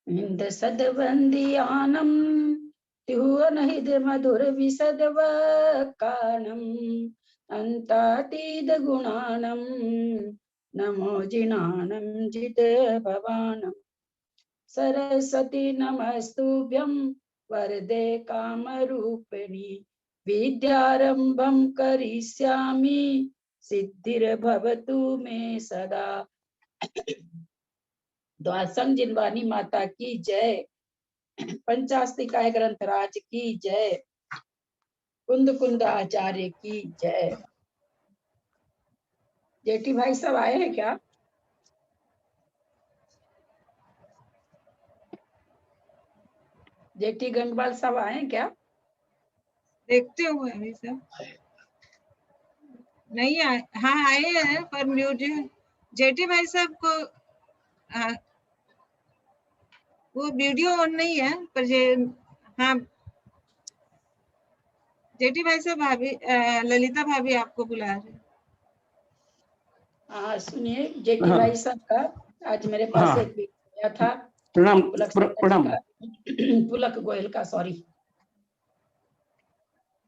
इंद सदवंदियानम त्युअनहिद मधुर विसदवकानम अंतातीद गुणानम नमो जिनानम जित भवानम सरस्वती नमस्तुभ्यं वरदे कामरूपिणी विद्यारंभं करिष्यामि सिद्धिर्भवतु मे सदा। द्वासंग जिनवानी माता की जय। पंचास्तिकाय ग्रंथराज की जय। कुंद कुंद आचार्य की जय। जेठी भाई सब आए हैं क्या? जेठी गंगवाल सब आए हैं क्या? देखते हुए अभी सब नहीं आए। हाँ आए हैं पर म्यूट है। जेठी भाई साहब को वो वीडियो ऑन नहीं है पर हाँ जेठी भाई साहब भाभी ललिता भाभी आपको बुला रहे। हाँ सुनिए, जेठी भाई साहब का आज मेरे पास एक वीडियो आया था। प्रणाम प्रणाम। पुलक गोयल का, सॉरी।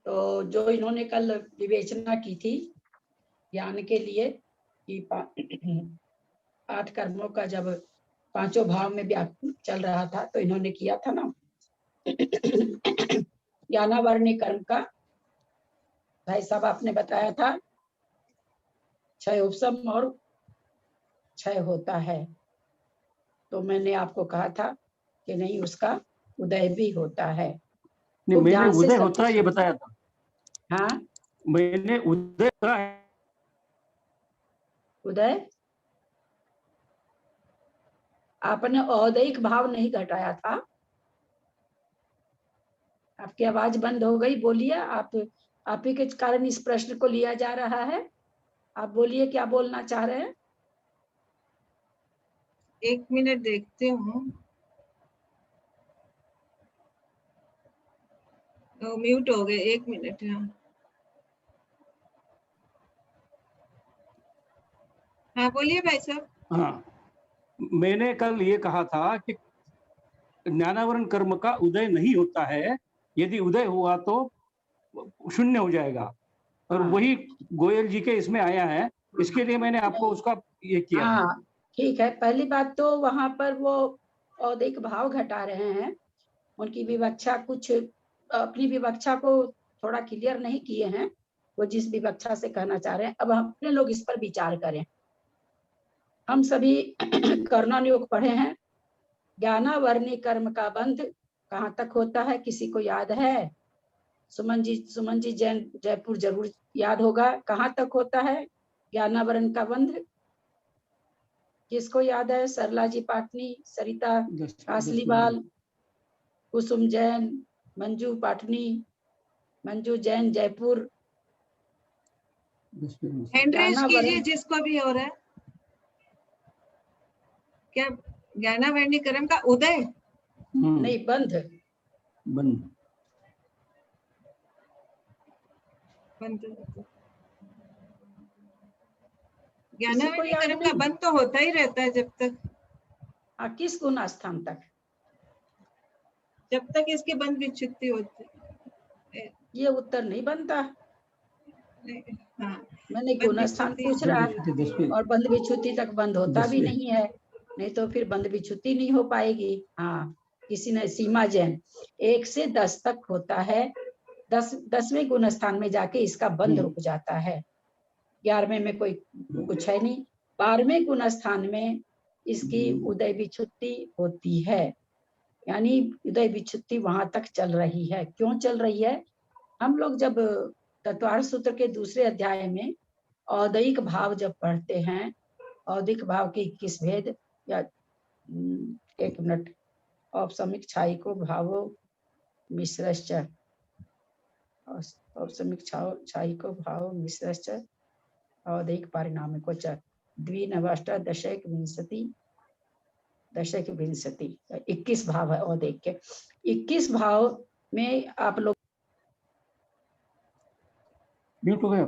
तो जो इन्होंने कल विवेचना की थी ज्ञान के लिए कि 8 कर्मों का जब पांचों भाव में व्याप्त चल रहा था, तो इन्होंने किया था ना ज्ञानावरणी कर्म का। भाई साहब आपने बताया था क्षय उपशम और क्षय होता है, तो मैंने आपको कहा था कि नहीं, उसका उदय भी होता है। नहीं, मैंने उदय होता है ये बताया था। हाँ, मैंने उदय का उदय आपने औदैहिक भाव नहीं घटाया था। आपकी आवाज बंद हो गई, बोलिए। आप ही के कारण इस प्रश्न को लिया जा रहा है। आप बोलिए, क्या बोलना चाह रहे हैं? 1 मिनट देखते हूँ। म्यूट हो गए, 1 मिनट। हाँ बोलिए भाई साहब। हाँ, मैंने कल ये कहा था कि ज्ञानावरण कर्म का उदय नहीं होता है। यदि उदय हुआ तो शून्य हो जाएगा। और वही गोयल जी के इसमें आया है, इसके लिए मैंने आपको उसका ये किया। हाँ ठीक है। पहली बात तो वहां पर वो औदैहिक भाव घटा रहे हैं। उनकी विवक्षा कुछ अपनी विवक्षा को थोड़ा क्लियर नहीं किए हैं। वो जिस विवक्षा से कहना चाह रहे हैं, अब हम अपने लोग इस पर विचार करें। हम सभी कर्णानुयोग पढ़े हैं। ज्ञानावरणी कर्म का बंध कहाँ तक होता है, किसी को याद है? सुमन जी जैन जयपुर जरूर याद होगा। कहाँ तक होता है ज्ञानावरण का बंध? किसको याद है? सरला जी पाटनी, सरिता कासलीवाल, कुसुम जैन, मंजू पाटनी, मंजू जैन जयपुर। हैंड रेज कीजिए जिसको भी हो रहा है। क्या ज्ञानावरणी कर्म का उदय? नहीं, बंध। बंध ज्ञानावरणी कर्म का बंध तो होता ही रहता है जब तक। किस गुण स्थान तक? जब तक इसकी बंध विच्छुत्ति होती। ये उत्तर नहीं बनता। हाँ, मैंने गुण स्थान पूछ रहा है, और बंध विच्छुत्ति तक बंद होता भी नहीं है। नहीं तो फिर बंध विच्छुत्ति नहीं हो पाएगी। हाँ, किसी ने सीमा जैन 1 से 10 तक होता है। 10वें गुण स्थान में जाके इसका बंध रुक जाता है। 11वें में कोई कुछ है नहीं। 12वें गुण स्थान में इसकी उदय विच्छुत्ति होती है। यानी उदय विच्छुत्ति वहां तक चल रही है। क्यों चल रही है? हम लोग जब तत्वार्थ सूत्र के दूसरे अध्याय में औदैहिक भाव जब पढ़ते हैं, औदैहिक भाव के 21 भेद, या 1 मिनट, औपसमिक छाई को भावो मिश्रश्च, औपसमिक छाई को भाव मिश्रश्च औदैहिक पारिणामिको च द्विनवष्ट दशक विंशति 21 भाव है औदैहिक के। 21 भाव में आप लोग म्यूट हो गया।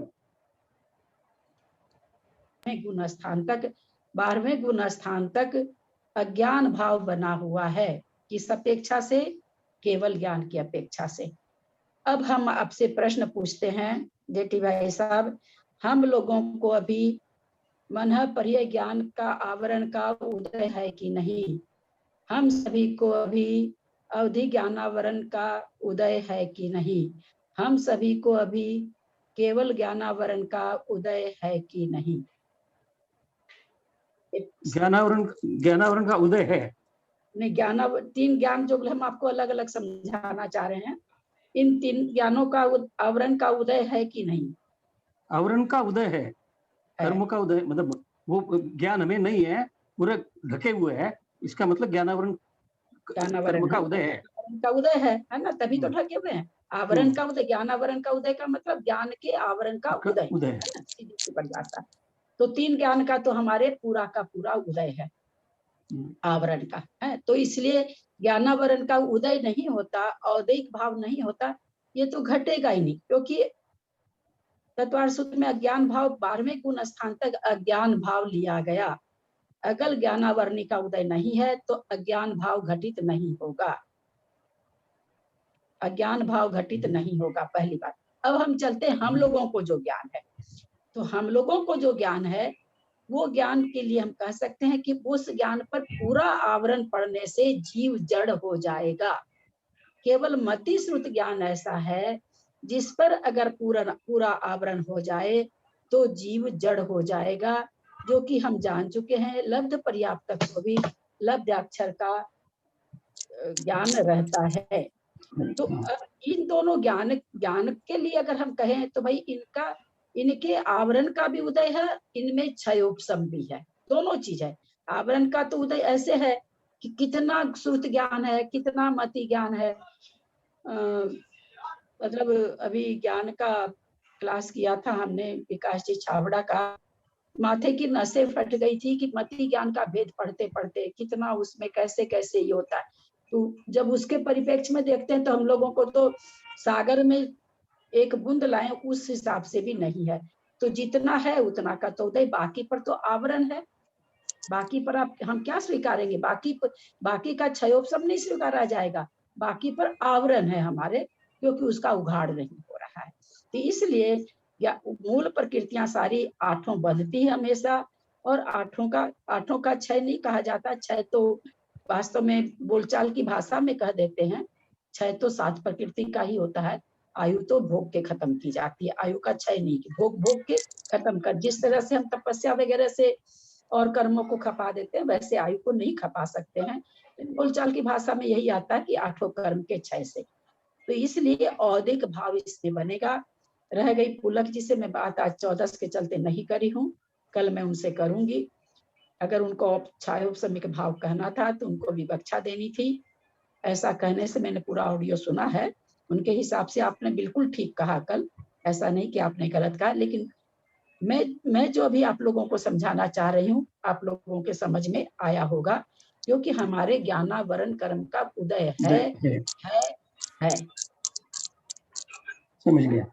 गुण स्थान तक 12वें गुण स्थान तक अज्ञान भाव बना हुआ है, किस अपेक्षा से? केवल ज्ञान की अपेक्षा से। अब हम आपसे प्रश्न पूछते हैं जेठी भाई साहब, हम लोगों को अभी मन परिय ज्ञान का आवरण का उदय है कि नहीं? हम सभी को अभी अवधि ज्ञानावरण का उदय है कि नहीं? हम सभी को अभी केवल ज्ञानावरण का उदय है कि नहीं? ज्ञानावरण का उदय है। नहीं, तीन ज्ञान जो हम आपको अलग अलग समझाना चाह रहे हैं, इन तीन ज्ञानों का आवरण का उदय है कि नहीं? आवरण का उदय है, कर्म का उदय, मतलब वो ज्ञान हमें नहीं है, पूरे ढके हुए है, इसका मतलब ज्ञानावरण कर्म का उदय है। का उदय है ना, तभी तो ढके हुए हैं। आवरण का उदय, ज्ञानावरण का उदय का मतलब ज्ञान के आवरण का उदय है ना, सीधी सी परिभाषा। तो तीन ज्ञान का तो हमारे पूरा का पूरा उदय है आवरण का है, तो इसलिए ज्ञानावरण का उदय नहीं होता, औदैहिक भाव नहीं होता, ये तो घटेगा ही नहीं, क्योंकि तत्वार्थ सूत्र में अज्ञान भाव 12वें गुण स्थान तक अज्ञान भाव लिया गया। अगर ज्ञानावरणी का उदय नहीं है तो अज्ञान भाव घटित नहीं होगा, अज्ञान भाव घटित नहीं होगा, पहली बात। अब हम चलते हैं हम लोगों को जो ज्ञान है, तो हम लोगों को जो ज्ञान है वो ज्ञान के लिए हम कह सकते हैं कि उस ज्ञान पर पूरा आवरण पड़ने से जीव जड़ हो जाएगा। केवल मति श्रुत ज्ञान ऐसा है जिस पर अगर पूरा आवरण हो जाए तो जीव जड़ हो जाएगा, जो कि हम जान चुके हैं। लब्ध पर्याप्तक को भी लब्धाक्षर का ज्ञान रहता है। तो इन दोनों ज्ञान के लिए अगर हम कहें तो भाई इनके आवरण का भी उदय है, इनमें क्षयोपशम भी है, दोनों चीज है। आवरण का तो उदय ऐसे है कि कितना श्रुत ज्ञान है, कितना मति ज्ञान है। मतलब अभी ज्ञान का क्लास किया था हमने विकास जी छाबड़ा का, माथे की नसें फट गई थी कि मति ज्ञान का भेद पढ़ते पढ़ते कितना उसमें कैसे कैसे ये होता है। तो जब उसके परिप्रेक्ष्य में देखते हैं तो हम लोगों को तो सागर में एक बूंद लाए उस हिसाब से भी नहीं है। तो जितना है उतना का तो उदय, बाकी पर तो आवरण है, बाकी पर हम क्या स्वीकारेंगे? बाकी का क्षयोपशम नहीं स्वीकारा जाएगा, बाकी पर आवरण है हमारे, क्योंकि उसका उघाड़ नहीं हो रहा है। तो इसलिए मूल प्रकृतियां सारी आठों बदती है हमेशा, और आठों का क्षय नहीं कहा जाता। क्षय तो वास्तव में बोलचाल की भाषा में कह देते हैं, क्षय तो 7 प्रकृति का ही होता है। आयु तो भोग के खत्म की जाती है, आयु का क्षय नहीं, भोग के खत्म कर। जिस तरह से हम तपस्या वगैरह से और कर्मों को खपा देते हैं, वैसे आयु को नहीं खपा सकते हैं। बोलचाल की भाषा में यही आता है कि आठों कर्म के क्षय से। तो इसलिए औदिक भाव इसमें बनेगा। रह गई पुलक जी से मैं बात आज 14 के चलते नहीं करी हूँ, कल मैं उनसे करूंगी। अगर उनको क्षयोपशमिक भाव कहना था तो उनको विवक्षा देनी थी। ऐसा कहने से मैंने पूरा ऑडियो सुना है, उनके हिसाब से आपने बिल्कुल ठीक कहा कल, ऐसा नहीं कि आपने गलत कहा। लेकिन मैं जो अभी आप लोगों को समझाना चाह रही हूँ आप लोगों के समझ में आया होगा, क्योंकि हमारे ज्ञानावरण कर्म का उदय है। समझ गया।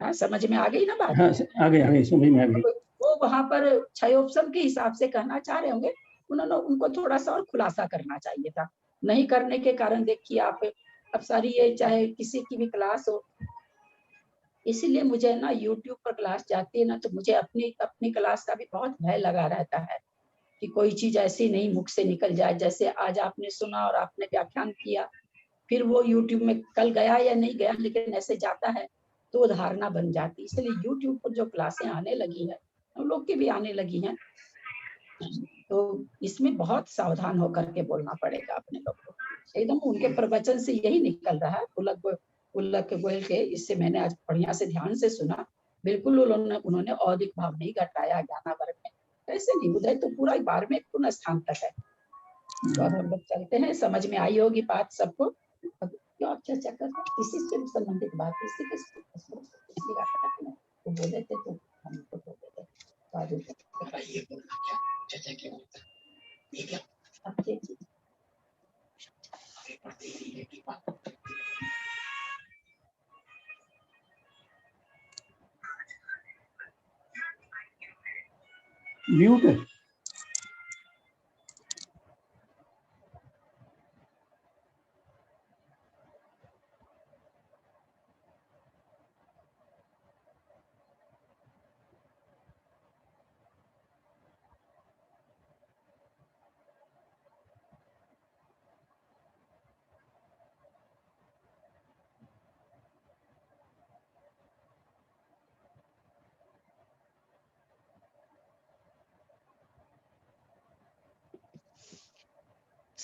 हाँ, समझ में आ गई ना बात? हाँ, आ गई समझ में आ गई। वो वहां पर क्षयोपशम के हिसाब से कहना चाह रहे होंगे, उनको थोड़ा सा और खुलासा करना चाहिए था। नहीं करने के कारण देखिए आप, अब सारी ये चाहे किसी की भी क्लास हो, इसीलिए मुझे ना YouTube पर क्लास जाती है ना, तो मुझे अपनी क्लास का भी बहुत भय लगा रहता है कि कोई चीज ऐसी नहीं मुख से निकल जाए। जैसे आज आपने सुना और आपने व्याख्यान किया, फिर वो YouTube में कल गया या नहीं गया, लेकिन ऐसे जाता है तो वो धारणा बन जाती है। इसलिए YouTube पर जो क्लासें आने लगी है, हम लोग की भी आने लगी हैं, तो इसमें बहुत सावधान होकर के बोलना पड़ेगा अपने लोग को। एकदम उनके प्रवचन से यही निकल रहा है, पुलक गोयल के। इससे मैंने आज बढ़िया से ध्यान से सुना, बिल्कुल उन्होंने औदिक भाव नहीं घटाया ज्ञानावरण में, ऐसे नहीं। उदय तो पूरा 12वें गुण स्थान तक है। तो अब हम लोग चलते हैं, समझ में आई होगी बात सबको। क्यों आप चर्चा कर रहे हैं इसी से संबंधित बात, इसी के वो बोले थे तो हम तो बोले थे म्यूट है।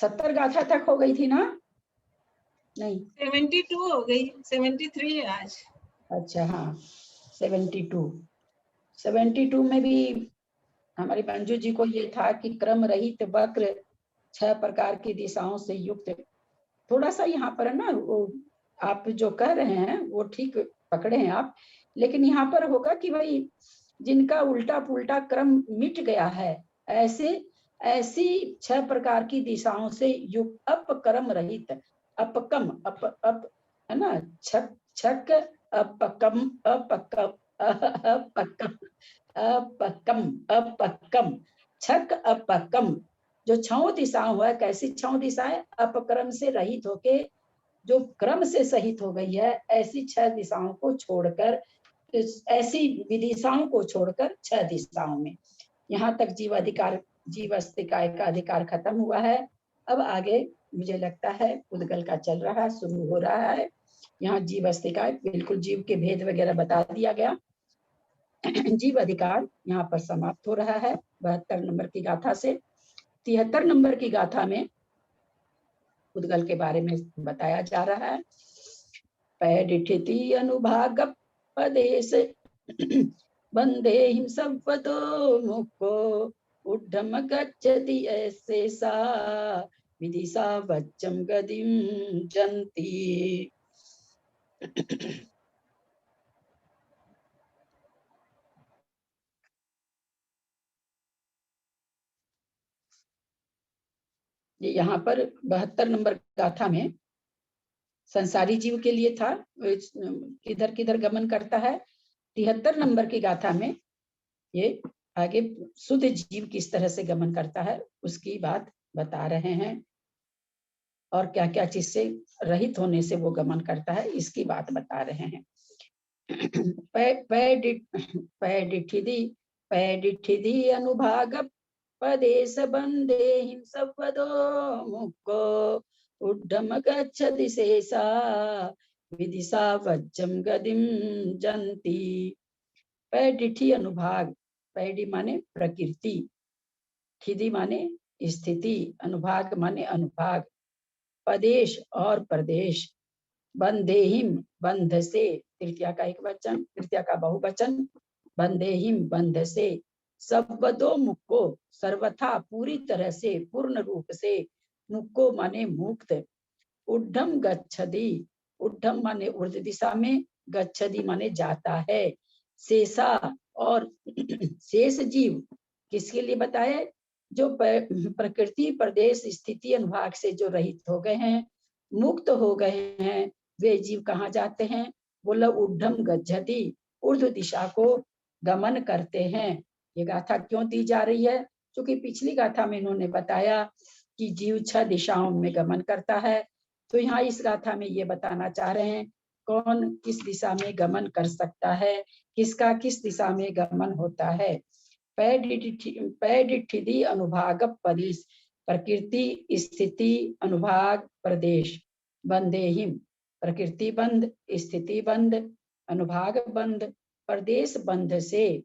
70 गाथा तक हो गई थी ना? नहीं 72 हो गई, 73 है आज। अच्छा हाँ 72 में भी हमारे मंजू जी को ये था कि क्रम रहित वक्र 6 प्रकार की दिशाओं से युक्त। थोड़ा सा यहाँ पर ना वो आप जो कह रहे हैं वो ठीक पकड़े हैं आप, लेकिन यहाँ पर होगा कि भाई जिनका उल्टा पुल्टा क्रम मिट गया है, ऐसी 6 प्रकार की दिशाओं से युक्त अपक्रम रहित, अपकम अप है ना, छक छक अपकम अपकम अपकम अपकम अपकम छक अपकम, जो 6 दिशाओं है, कैसी 6 दिशाएं? अपक्रम से रहित होके जो क्रम से सहित हो गई है, ऐसी 6 दिशाओं को छोड़कर, ऐसी विदिशाओं को छोड़कर 6 दिशाओं में। यहाँ तक जीव अस्तिकाय का अधिकार खत्म हुआ है। अब आगे मुझे लगता है उद्गल का चल रहा है, शुरू हो रहा है। यहाँ जीव अस्तिकाय बिल्कुल जीव के भेद वगैरह बता दिया गया। जीव अधिकार यहाँ पर समाप्त हो रहा है 72 नंबर की गाथा से। 73 नंबर की गाथा में उद्गल के बारे में बताया जा रहा है। पैडिठिति अनुभाग पदेश बंदे हिम संपदो मुको उड्डम गच्छति ऐसे सा विदिशा वज्जम गदिम जंती। ये यहाँ पर 72 नंबर गाथा में संसारी जीव के लिए था, किधर किधर गमन करता है। 73 नंबर की गाथा में ये आगे शुद्ध जीव किस तरह से गमन करता है उसकी बात बता रहे हैं, और क्या क्या चीज से रहित होने से वो गमन करता है इसकी बात बता रहे हैं। पैडिठिधि अनुभाग पदेश बंदे हिम संपदो मुक्को उड्डम गच्छति शेषा विदिशा वज्जम गदिम जंती। पैडिठी अनुभाग, पैडी माने प्रकृति, ठिधि माने स्थिति, अनुभाग माने अनुभाग, पदेश और प्रदेश, बंदेहिम बंध से, तृतीया का एक वचन, तृतीया का बहुवचन, बंदेहिम बंध से, सबदो मुक्को सर्वथा पूरी तरह से पूर्ण रूप से, मुक्को माने मुक्त, उड्डम गच्छति, उड्डम माने ऊर्ध्व दिशा में, गच्छति माने जाता है, शेषा और शेष जीव किसके लिए बताए? जो प्रकृति प्रदेश स्थिति अनुभाग से जो रहित हो गए हैं, मुक्त हो गए हैं, वे जीव कहाँ जाते हैं? बोला उड्डम गच्छति, ऊर्ध्व दिशा को गमन करते हैं। ये गाथा क्यों दी जा रही है? क्योंकि पिछली गाथा में इन्होंने बताया कि जीव 6 दिशाओं में गमन करता है, तो यहाँ इस गाथा में ये बताना चाह रहे हैं कौन किस दिशा में गमन कर सकता है, किसका किस दिशा में गमन होता है। पैडिठिधि अनुभाग पदिश, प्रकृति स्थिति अनुभाग प्रदेश, बंदेहिम प्रकृति बंध, स्थिति बंध, अनुभाग बंध, प्रदेश बंध से,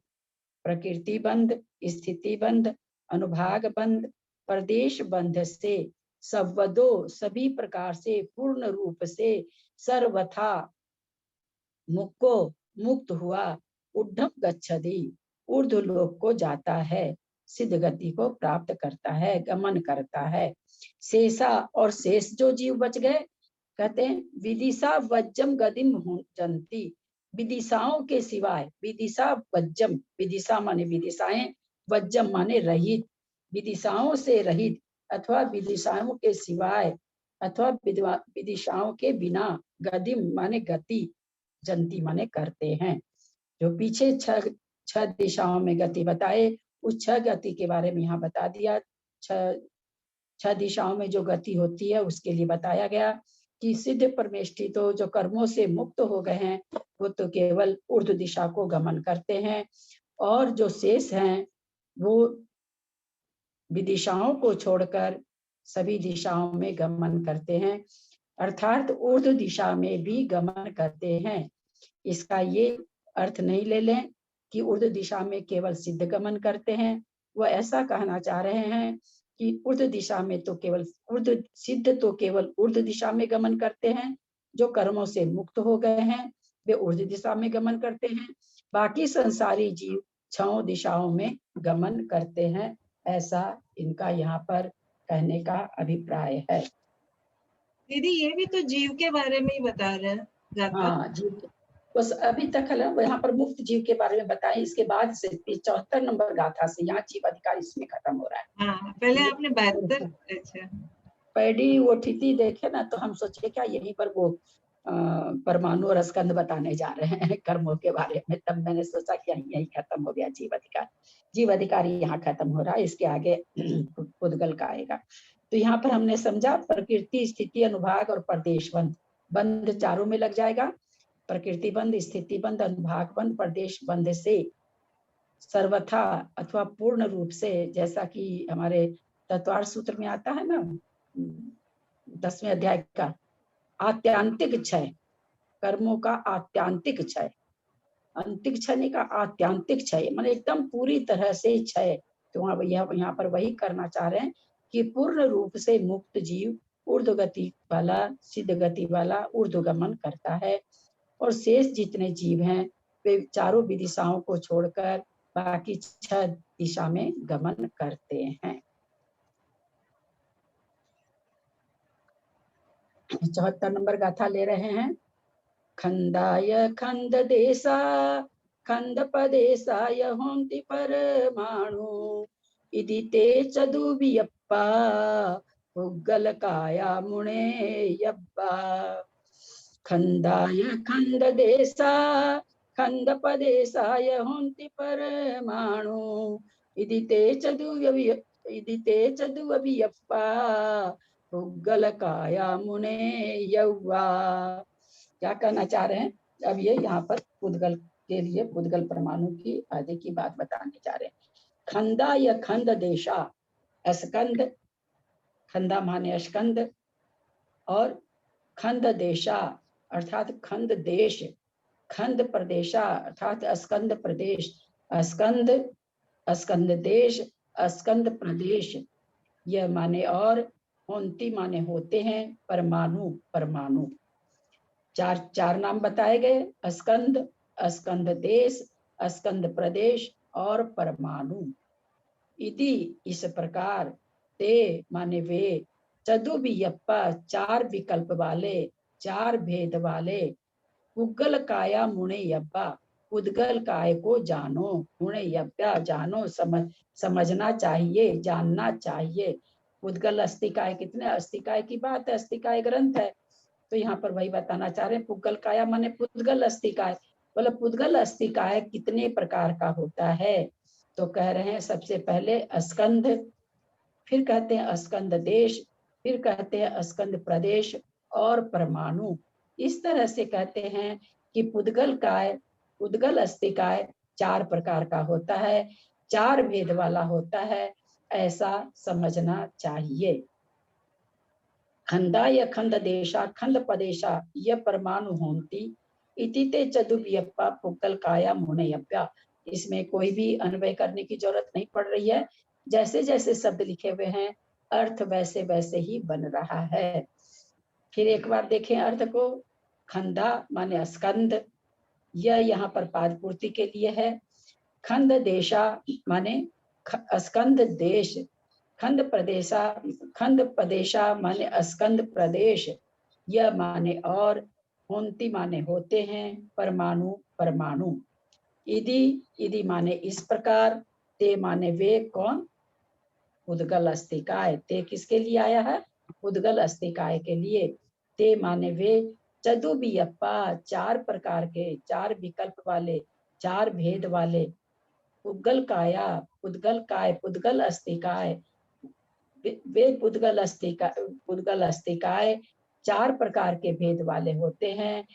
प्रकृति बंध, स्थिति बंध, अनुभाग बंध, प्रदेश बंध से, सबदो सभी प्रकार से पूर्ण रूप से, सर्वथा मुक्को मुक्त हुआ, उड्डम गच्छति ऊर्ध्व लोक को जाता है, सिद्ध गति को प्राप्त करता है, गमन करता है। शेषा और शेष जो जीव बच गए, कहते हैं विदिशा वज्जम गदिम जंती, विदिशाओं के सिवाय, विदिशा वज्जम, विदिशा माने विदिशाएं, वज्जम माने रहित, विदिशाओं से रहित अथवा विदिशाओं के सिवाय अथवा विदिशाओं के बिना, गदिम माने गति, जंती माने करते हैं। जो पीछे 6 दिशाओं में गति बताए, उस 6 गति के बारे में यहाँ बता दिया। 6 दिशाओं में जो गति होती है उसके लिए बताया गया कि सिद्ध परमेष्ठी तो जो कर्मों से मुक्त हो गए हैं वो तो केवल ऊर्ध्व दिशा को गमन करते हैं, और जो शेष हैं वो विदिशाओं को छोड़कर सभी दिशाओं में गमन करते हैं, अर्थात ऊर्ध्व दिशा में भी गमन करते हैं। इसका ये अर्थ नहीं ले लें कि ऊर्ध्व दिशा में केवल सिद्ध गमन करते हैं, वो ऐसा कहना चाह रहे हैं कि ऊर्ध दिशा में तो केवल ऊर्ध सिद्ध तो केवल ऊर्ध दिशा में गमन करते हैं, जो कर्मों से मुक्त हो गए हैं वे ऊर्ध दिशा में गमन करते हैं, बाकी संसारी जीव 6 दिशाओं में गमन करते हैं, ऐसा इनका यहाँ पर कहने का अभिप्राय है। दीदी ये भी तो जीव के बारे में ही बता रहे हैं गाथा। हाँ जीव, बस अभी तक है यहाँ पर मुक्त जीव के बारे में बताएं, इसके बाद से 74 नंबर गाथा से यहाँ जीव अधिकार इसमें खत्म हो रहा है। हाँ पहले आपने 72। अच्छा पैडी वो ठिति देखे ना तो हम सोचे क्या यहीं पर वो परमाणु और स्कंद बताने जा रहे हैं कर्मों के बारे में, तब मैंने सोचा कि यही खत्म हो गया जीव अधिकार। जीव अधिकारी यहाँ खत्म हो रहा है, इसके आगे पुद्गल का आएगा। तो यहाँ पर हमने समझा प्रकृति, स्थिति, अनुभाग और प्रदेश बंध, बंध चारों में लग जाएगा। प्रकृति बंध, स्थिति बंध, अनुभाग बंध, प्रदेश बंध से सर्वथा अथवा पूर्ण रूप से, जैसा कि हमारे तत्वार्थ सूत्र में आता है ना 10वें अध्याय का, आत्यांतिक क्षय, कर्मों का आत्यांतिक क्षय, अंतिक क्षय नहीं का आत्यांतिक क्षय, मतलब एकदम पूरी तरह से क्षय। तो यहाँ पर वही करना चाह रहे हैं कि पूर्ण रूप से मुक्त जीव ऊर्ध्व गति वाला, सिद्ध गति वाला ऊर्ध्वगमन करता है, और शेष जितने जीव हैं वे चारों विदिशाओं को छोड़कर बाकी 6 दिशा में गमन करते हैं। 74 नंबर गाथा ले रहे हैं। खंडाय खंड देशा खंड पदेशाय होंति परमाणु इति ते चदुबियप्पा पुग्गल काया मुने यब्बा। खंडाय खंड देशा खंड पदेशाय होंति परमाणु इति ते चदुबियप्पा पुग्गल काया मुने यव्वा। क्या कहना चाह रहे हैं? अब ये यहाँ पर पुद्गल के लिए पुद्गल परमाणु की आदि की बात बताने जा रहे हैं। खंदा या खंड देशा, स्कंद, खंदा माने स्कंद, और खंड देशा अर्थात खंड देश, खंड प्रदेशा अर्थात स्कंद प्रदेश, स्कंद, स्कंद देश, स्कंद प्रदेश, यह माने और होंती माने होते हैं, परमाणु, परमाणु। चार नाम बताए गए, स्कंद, स्कंद देश, स्कंद प्रदेश और परमाणु। इति इस प्रकार, ते माने वे, चदुबियप्पा 4 विकल्प वाले, 4 भेद वाले, पुग्गल काया मुने यब्बा पुद्गल काय को जानो, मुने यब्बा जानो, समझना चाहिए, जानना चाहिए। पुद्गल अस्तिकाय, कितने अस्तिकाय की बात है, अस्तिकाय ग्रंथ है, तो यहाँ पर वही बताना चाह रहे हैं। पुग्गल काया माने पुद्गल अस्तिकाय, बोले पुद्गल अस्तिकाय कितने प्रकार का होता है? तो कह रहे हैं सबसे पहले स्कंद, फिर कहते हैं स्कंद देश, फिर कहते हैं स्कंद प्रदेश और परमाणु। इस तरह से कहते हैं कि पुद्गल काय, पुद्गल अस्तिकाय 4 प्रकार का होता है, 4 भेद वाला होता है, ऐसा समझना चाहिए। खंडा या खंड देशा खंड प्रदेशा य परमाणु होंती इति ते चदुबियप्पा पुग्गल काया मुनेयप्पा। इसमें कोई भी अन्वय करने की जरूरत नहीं पड़ रही है, जैसे जैसे शब्द लिखे हुए हैं अर्थ वैसे वैसे ही बन रहा है। फिर एक बार देखें अर्थ को। खंडा माने स्कंद, यह यहाँ पर पाद पूर्ति के लिए है। खंड देशा माने स्कंद देश, खंड प्रदेशा, खंड प्रदेशा माने स्कंद प्रदेश, यह माने और, होंती माने होते हैं, परमाणु, परमाणु। इदि, इदि माने इस प्रकार, ते माने वे, कौन? पुद्गल अस्तिकाय। ते किसके लिए आया है? पुद्गल अस्तिकाय के लिए। ते माने वे, चदुबियप्पा 4 प्रकार के, 4 विकल्प वाले, 4 भेद वाले, पुद्गल काया, पुद्गल काय, पुद्गल अस्तिकाय, वे पुद्गल अस्तिकाय 4 प्रकार के भेद वाले होते हैं,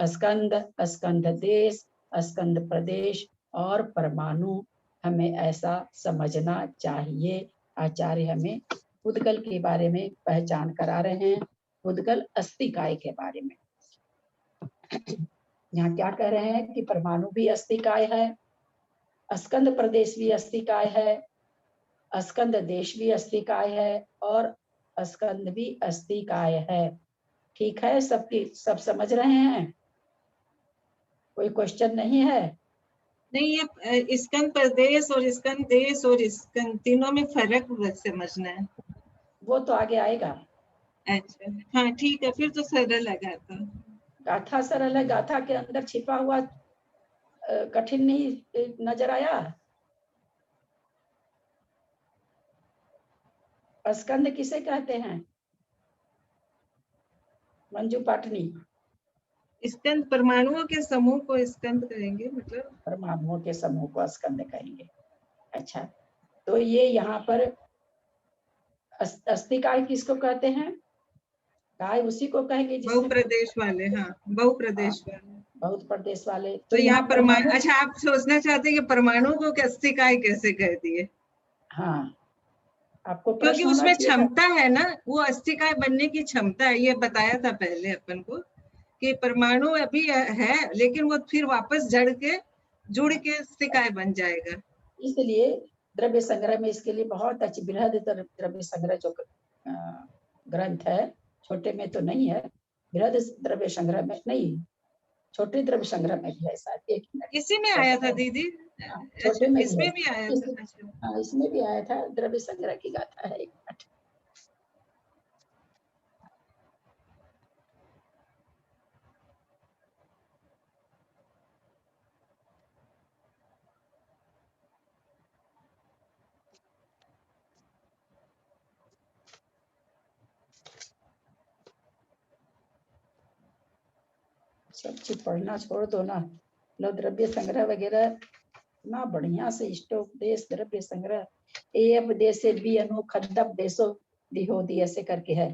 स्कंद, स्कंद देश, स्कंद प्रदेश और परमाणु। हमें ऐसा समझना चाहिए। आचार्य हमें पुद्गल के बारे में पहचान करा रहे हैं, पुद्गल अस्तिकाय के बारे में। यहाँ क्या कह रहे हैं कि परमाणु भी अस्तिकाय है, स्कंद प्रदेश भी अस्तिकाय है, अस्कंद देश भी अस्थिकाय है और अस्कंद भी अस्थिकाय है। ठीक है, सब समझ रहे हैं? कोई क्वेश्चन नहीं है? नहीं, ये स्कंद प्रदेश और स्कंद देश और स्कंद तीनों में फर्क समझना है। वो तो आगे आएगा। अच्छा, हाँ ठीक है, फिर तो सरल लगा था। गाथा सरल है, गाथा के अंदर छिपा हुआ कठिन नहीं नजर आया? स्कंद किसे कहते हैं मंजू पाटनी? स्कंद परमाणुओं के समूह को स्कंद कहेंगे, मतलब परमाणुओं के समूह को स्कंद कहेंगे। अच्छा, तो ये यहाँ पर अस्थिकाय किसको कहते हैं? काय उसी को कहेंगे जिसमें बहुप्रदेश वाले। हाँ, बहुप्रदेश वाले। बहुत प्रदेश वाले। तो यहाँ परमाणु, अच्छा आप सोचना चाहते हैं कि परमाणु को अस्थिकाय कैसे कह दिए? हाँ, आपको क्योंकि प्रश्न होना उसमें चाहिए था। क्षमता है ना, वो अस्थिकाय बनने की क्षमता है, ये बताया था पहले अपन को कि परमाणु अभी है लेकिन वो फिर वापस जुड़ के अस्थिकाय बन जाएगा। इसलिए द्रव्य संग्रह में इसके लिए बहुत अच्छी बृहद द्रव्य संग्रह जो ग्रंथ है, छोटे में तो नहीं है, बृहद द्रव्य संग्रह में नहीं, छोटे द्रव्य संग्रह में भी है शायद। एक मिनट, इसी में आया था दीदी? छोटे में इसमें भी आया था? हाँ, इसमें भी आया था, द्रव्य संग्रह की गाथा है। एक मिनट, सब चीज पढ़ना छोड़ दो ना। लो, द्रव्य संग्रह वगैरह ना बढ़िया से इष्टोपदेश द्रव्य संग्रह, ए उपदेशे भी अनु खंदपदेशो विहोदी ऐसे करके है।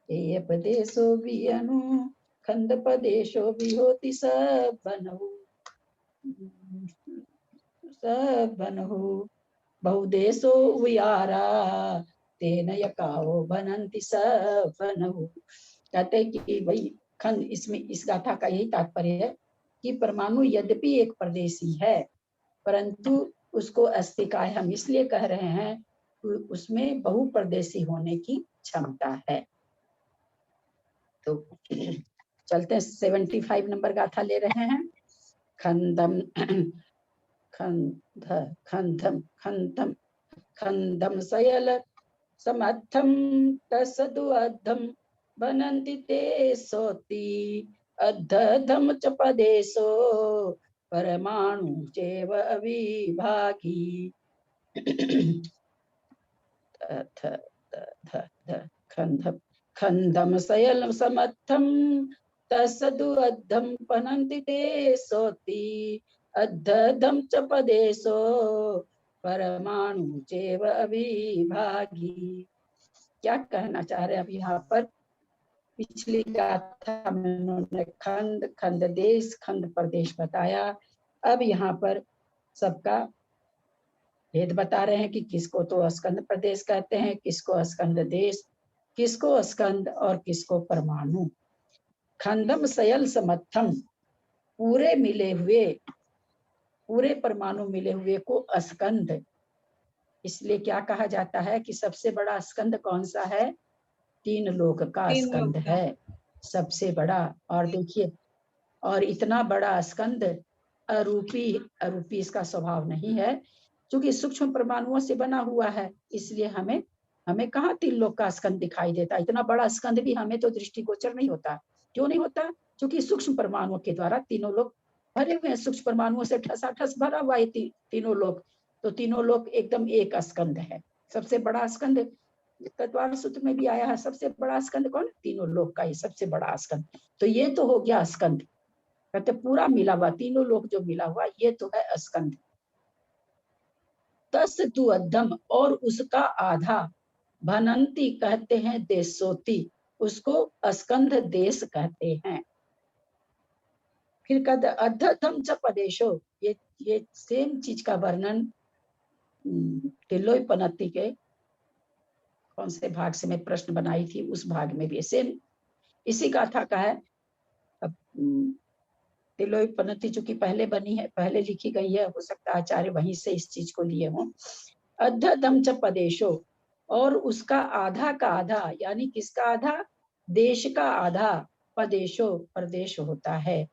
ए उपदेशो भी अनु खंदपदेशो विहोति सबनहु बहुदेशो वियारा तेन यकाओ बनंति सबनहु। कहते कि भाई खंड, इसमें इस गाथा का यही तात्पर्य है कि परमाणु यद्यपि एक प्रदेशी है परंतु उसको अस्थिकाय हम इसलिए कह रहे हैं उसमें बहुप्रदेशी होने की क्षमता है। तो चलते हैं 75 नंबर गाथा ले रहे हैं। खंदम खंदम खंदम खंदम सयल समर्थम तसदु अद्धम बनन्ति ते सोति अद्धधम च पदेशो परमाणु चैव अविभागी। खंदम खंदम सयल समर्थम तसदु अद्धम बनन्ति ते सोति अद्धधम च पदेशो परमाणु चैव अविभागी। क्या कहना चाह रहे हैं अब यहाँ पर? पिछली गाथा में उन्होंने खंड, खंड देश, खंड प्रदेश बताया। अब यहाँ पर सबका भेद बता रहे हैं कि किसको तो स्कंद प्रदेश कहते हैं, किसको स्कंद देश, किसको स्कंद और किसको परमाणु। खंडम सयल समर्थम, पूरे मिले हुए, पूरे परमाणु मिले हुए को स्कंद इसलिए क्या कहा जाता है कि सबसे बड़ा स्कंद कौन सा है? तीन लोक का स्कंद है सबसे बड़ा। और देखिए, और इतना बड़ा स्कंद अरूपी, अरूपी इसका स्वभाव नहीं है क्योंकि सूक्ष्म परमाणुओं से बना हुआ है, इसलिए हमें कहाँ तीन लोक का स्कंद दिखाई देता। इतना बड़ा स्कंद भी हमें तो दृष्टिगोचर नहीं होता। क्यों नहीं होता? क्योंकि सूक्ष्म परमाणुओं के द्वारा तीनों लोक भरे हुए हैं, सूक्ष्म परमाणुओं से ठसाठस भरा हुआ है तीनों लोक। तो तीनों लोक एकदम एक स्कंद है। सबसे बड़ा स्कंद तत्वार सूत्र में भी आया है, सबसे बड़ा स्कंद कौन? तीनों लोक का ही सबसे बड़ा स्कंद। तो ये तो हो गया स्कंद, कहते पूरा मिला हुआ, तीनों लोक जो मिला हुआ ये तो है स्कंद। तस तु अद्धम, और उसका आधा, भनंती कहते हैं देशोती, उसको स्कंद देश कहते हैं। फिर कहते अद्धम च पदेशो, ये सेम चीज का वर्णन तिलोपनति के कौन से भाग से मैं प्रश्न बनाई थी उस भाग में भी सेम इसी गाथा का है। अब तिलोपनति चूंकि पहले बनी है, पहले लिखी गई है, हो सकता है आचार्य वहीं से इस चीज को लिए हों। अद्धदम च पदेशो, और उसका आधा का आधा, यानी किसका आधा, देश का आधा, पदेशो प्रदेश होता है।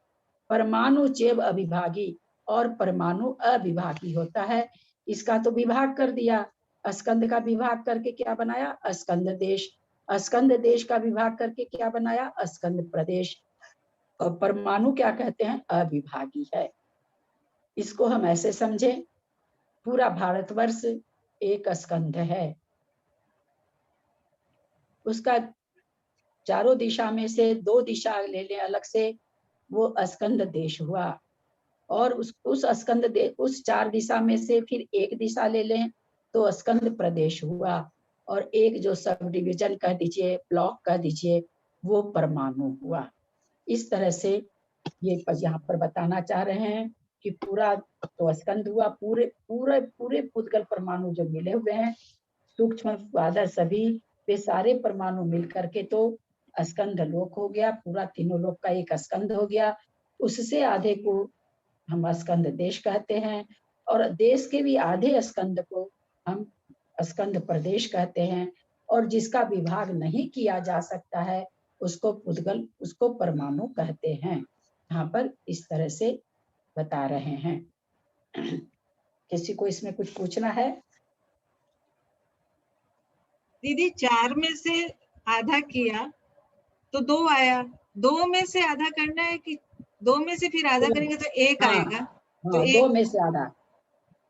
परमाणु चेव अविभागी, और परमाणु अविभागी होता है। इसका तो विभाग कर दिया, स्कंद का विभाग करके क्या बनाया, स्कंद देश। स्कंद देश का विभाग करके क्या बनाया, स्कंद प्रदेश। और परमाणु क्या कहते हैं, अविभागी है। इसको हम ऐसे समझे, पूरा भारतवर्ष एक स्कंध है, उसका चारों दिशा में से दो दिशा ले लें अलग से, वो स्कंद देश हुआ। और उस स्कंद देश, उस चार दिशा में से फिर एक दिशा ले लें तो स्कंद प्रदेश हुआ। और एक जो सब डिवीजन कह दीजिए, ब्लॉक कह दीजिए, वो परमाणु हुआ। इस तरह से ये यहाँ पर बताना चाह रहे हैं कि पूरा तो स्कंद हुआ, पूरे पूरे पूरे पुद्गल परमाणु जो मिले हुए हैं, सूक्ष्म वादर सभी, वे सारे परमाणु मिल करके तो स्कंद लोक हो गया। पूरा तीनों लोक का एक स्कंद हो गया। उससे आधे को हम स्कंद देश कहते हैं, और देश के भी आधे स्कंद को हम स्कंद प्रदेश कहते हैं। और जिसका विभाग नहीं किया जा सकता है उसको पुद्गल, उसको परमाणु कहते हैं। यहाँ पर इस तरह से बता रहे हैं। किसी को इसमें कुछ पूछना है? दीदी 4 में से आधा किया तो 2 आया, 2 में से आधा करना है कि 2 में से फिर आधा करेंगे तो 1 आएगा। तो 2 में से आधा,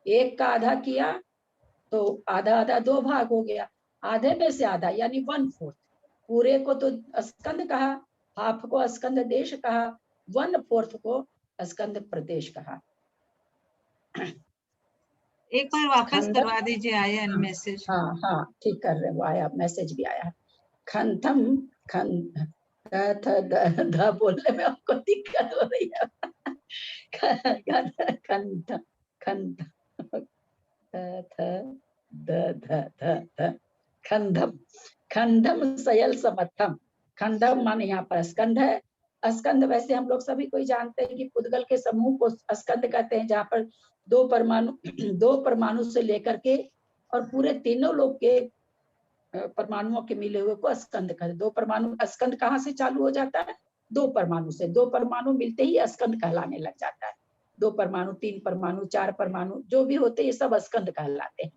1 का आधा किया तो आधा आधा 2 भाग हो गया। आधे में से आधा यानी 1/4, पूरे को तो स्कंद कहा, हाफ को स्कंद देश कहा, 1/4 को स्कंद प्रदेश कहा। एक बार वापस करवा दीजिए, आया मैसेज। हाँ ठीक कर रहे, वो आया, मैसेज भी आया। खंथम, ध बोलने में आपको दिक्कत हो रही है। खंथ खंथ खंडम, खंडम सयल समर्थम। खंडम माने यहाँ पर स्कंद है। स्कंद वैसे हम लोग सभी कोई जानते हैं कि पुद्गल के समूह को स्कंद कहते हैं, जहाँ पर दो परमाणु से लेकर के और पूरे तीनों लोग के परमाणुओं के मिले हुए को स्कंद कहते हैं। दो परमाणु, स्कंद कहाँ से चालू हो जाता है, 2 परमाणु से। 2 परमाणु मिलते ही स्कंद कहलाने लग जाता है। 2 परमाणु, 3 परमाणु, 4 परमाणु जो भी होते हैं, ये सब स्कंद कहलाते हैं।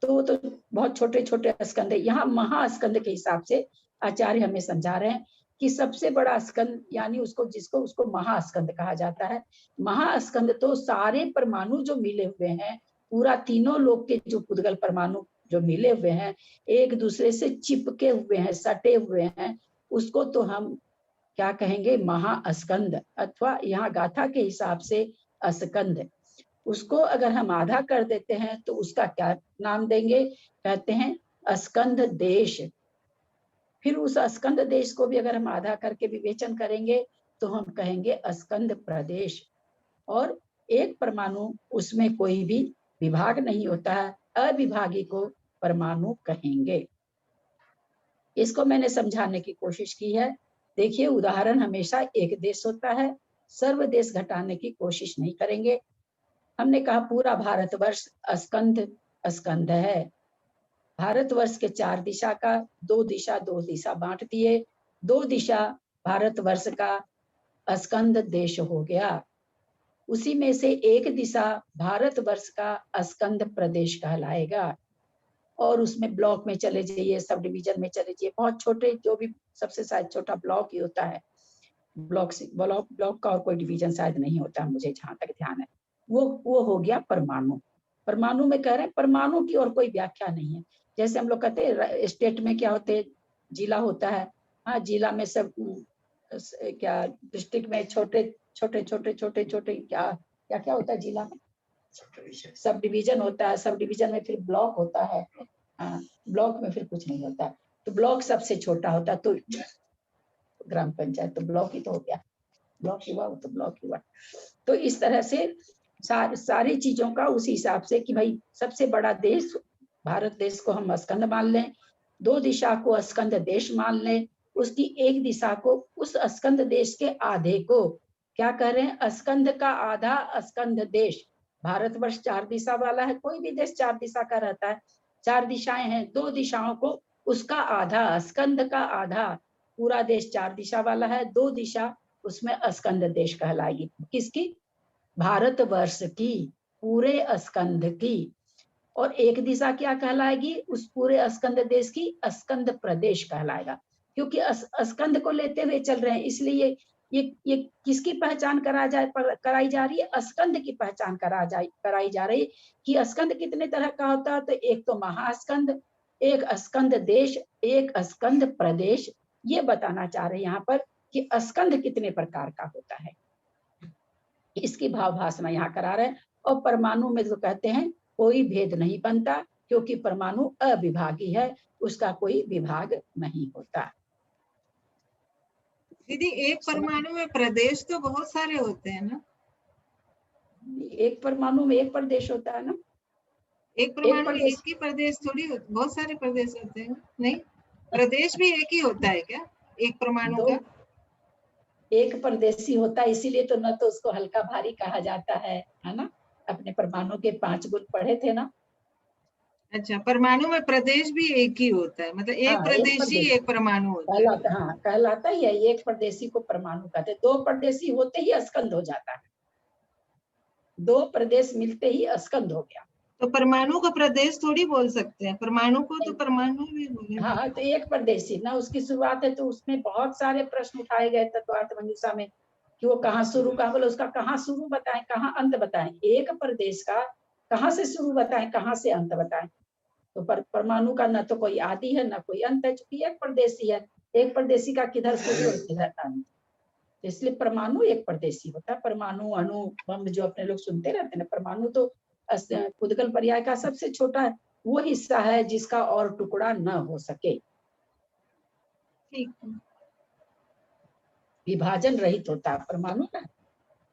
तो बहुत छोटे छोटे स्कंद है। यहाँ महास्कंद के हिसाब से आचार्य हमें समझा रहे हैं कि सबसे बड़ा स्कंद, यानी उसको महास्कंद कहा जाता है। महास्कंद तो सारे परमाणु जो मिले हुए हैं, पूरा तीनों लोक के जो पुद्गल परमाणु जो मिले हुए हैं, एक दूसरे से चिपके हुए हैं, सटे हुए हैं, उसको तो हम क्या कहेंगे, महास्कंद, अथवा यहाँ गाथा के हिसाब से स्कंद। उसको अगर हम आधा कर देते हैं तो उसका क्या नाम देंगे, कहते हैं स्कंद देश। फिर उस स्कंद देश को भी अगर हम आधा करके विवेचन करेंगे तो हम कहेंगे स्कंद प्रदेश। और एक परमाणु, उसमें कोई भी विभाग नहीं होता है, अविभागी को परमाणु कहेंगे। इसको मैंने समझाने की कोशिश की है। देखिए, उदाहरण हमेशा एक देश होता है, सर्व देश घटाने की कोशिश नहीं करेंगे। हमने कहा पूरा भारतवर्ष स्कंद स्कंद है। भारतवर्ष के 4 दिशा का 2 दिशा बांट दिए। 2 दिशा भारतवर्ष का स्कंद देश हो गया। उसी में से एक दिशा भारतवर्ष का स्कंद प्रदेश कहलाएगा। और उसमें ब्लॉक में चले जाइए, सब डिवीजन में चले जाइए, बहुत छोटे, जो भी सबसे शायद छोटा ब्लॉक ही होता है। ब्लॉक का और कोई डिवीजन शायद नहीं होता, मुझे जहां तक ध्यान है। वो हो गया परमाणु। परमाणु में कह रहे हैं, परमाणु की और कोई व्याख्या नहीं है। जैसे हम लोग कहते हैं स्टेट में क्या होते हैं, जिला होता है। हाँ, जिला में सब क्या, डिस्ट्रिक्ट में छोटे छोटे क्या क्या क्या होता है जिला में, सब डिवीजन होता है। सब डिवीजन में फिर ब्लॉक होता है। हाँ, ब्लॉक में फिर कुछ नहीं होता। तो ब्लॉक सबसे छोटा होता है, तो ग्राम पंचायत तो ब्लॉक ही तो हो गया, ब्लॉक हुआ वो तो ब्लॉक हुआ। तो इस तरह से सारी चीजों का उस हिसाब से कि भाई सबसे बड़ा देश भारत देश को हम स्कंद मान लें, 2 दिशा को स्कंद देश मान लें, उसकी एक दिशा को, उस स्कंद देश के आधे को क्या कह रहे हैं, स्कंद का आधा स्कंद देश। भारतवर्ष 4 दिशा वाला है, कोई भी देश 4 दिशा का रहता है। 4 दिशाएं हैं, 2 दिशाओं को उसका आधा, स्कंद का आधा, पूरा देश 4 दिशा वाला है, 2 दिशा उसमें स्कंद देश कहलाएगी। किसकी? भारतवर्ष की, पूरे स्कंद की। और एक दिशा क्या कहलाएगी? उस पूरे स्कंद देश की स्कंद प्रदेश कहलाएगा, क्योंकि स्कंद को लेते हुए चल रहे हैं, इसलिए ये किसकी पहचान कराई जा रही है? स्कंद की पहचान कराई जा रही है कि स्कंद कितने तरह का होता है। तो एक तो महास्कंद, एक स्कंद देश, एक स्कंद प्रदेश। ये बताना चाह रहे हैं यहाँ पर कि स्कंद कितने प्रकार का होता है, इसकी भाव भाषा यहाँ करा रहे हैं। और परमाणु में जो कहते हैं कोई भेद नहीं बनता, क्योंकि परमाणु अविभागी है, उसका कोई विभाग नहीं होता। दीदी एक परमाणु में प्रदेश तो बहुत सारे होते हैं ना? एक परमाणु में एक प्रदेश होता है ना? एक परमाणु में एक ही प्रदेश थोड़ी होता, बहुत सारे प्रदेश होते हैं। नहीं, प्रदेश भी एक ही होता है क्या एक परमाणु का? एक प्रदेशी होता है, इसीलिए तो न तो उसको हल्का भारी कहा जाता है ना? अपने परमाणु के 5 गुण पढ़े थे ना? अच्छा, परमाणु में प्रदेश भी एक ही होता है, मतलब एक प्रदेशी एक परमाणु होता है। हाँ, कहलाता ही है, एक प्रदेशी को परमाणु कहते हैं। 2 प्रदेशी होते ही स्कंद हो जाता है, 2 प्रदेश मिलते ही स्कंद हो गया। तो परमाणु का प्रदेश थोड़ी बोल सकते हैं, परमाणु को तो परमाणु भी बोले। हाँ, तो एक प्रदेशी ना उसकी शुरुआत है, तो उसमें बहुत सारे प्रश्न उठाए गए तत्वार्थ मंजूषा में कि वो कहाँ शुरू, कहाँ बोले, उसका कहाँ शुरू बताएं, कहाँ अंत बताएं। एक प्रदेश का कहाँ से शुरू बताएं, कहाँ से अंत बताएं। तो परमाणु का न तो कोई आदि है, न कोई अंत है, क्योंकि एक प्रदेशी है। एक प्रदेशी का किधर शुरू और किधर अंत, इसलिए परमाणु एक प्रदेशी होता है। परमाणु, अणु, बम जो अपने लोग सुनते रहते हैं ना, परमाणु तो पुद्गल पर्याय का सबसे छोटा है, वो हिस्सा है जिसका और टुकड़ा न हो सके। ठीक, विभाजन रहित होता है परमाणु ना,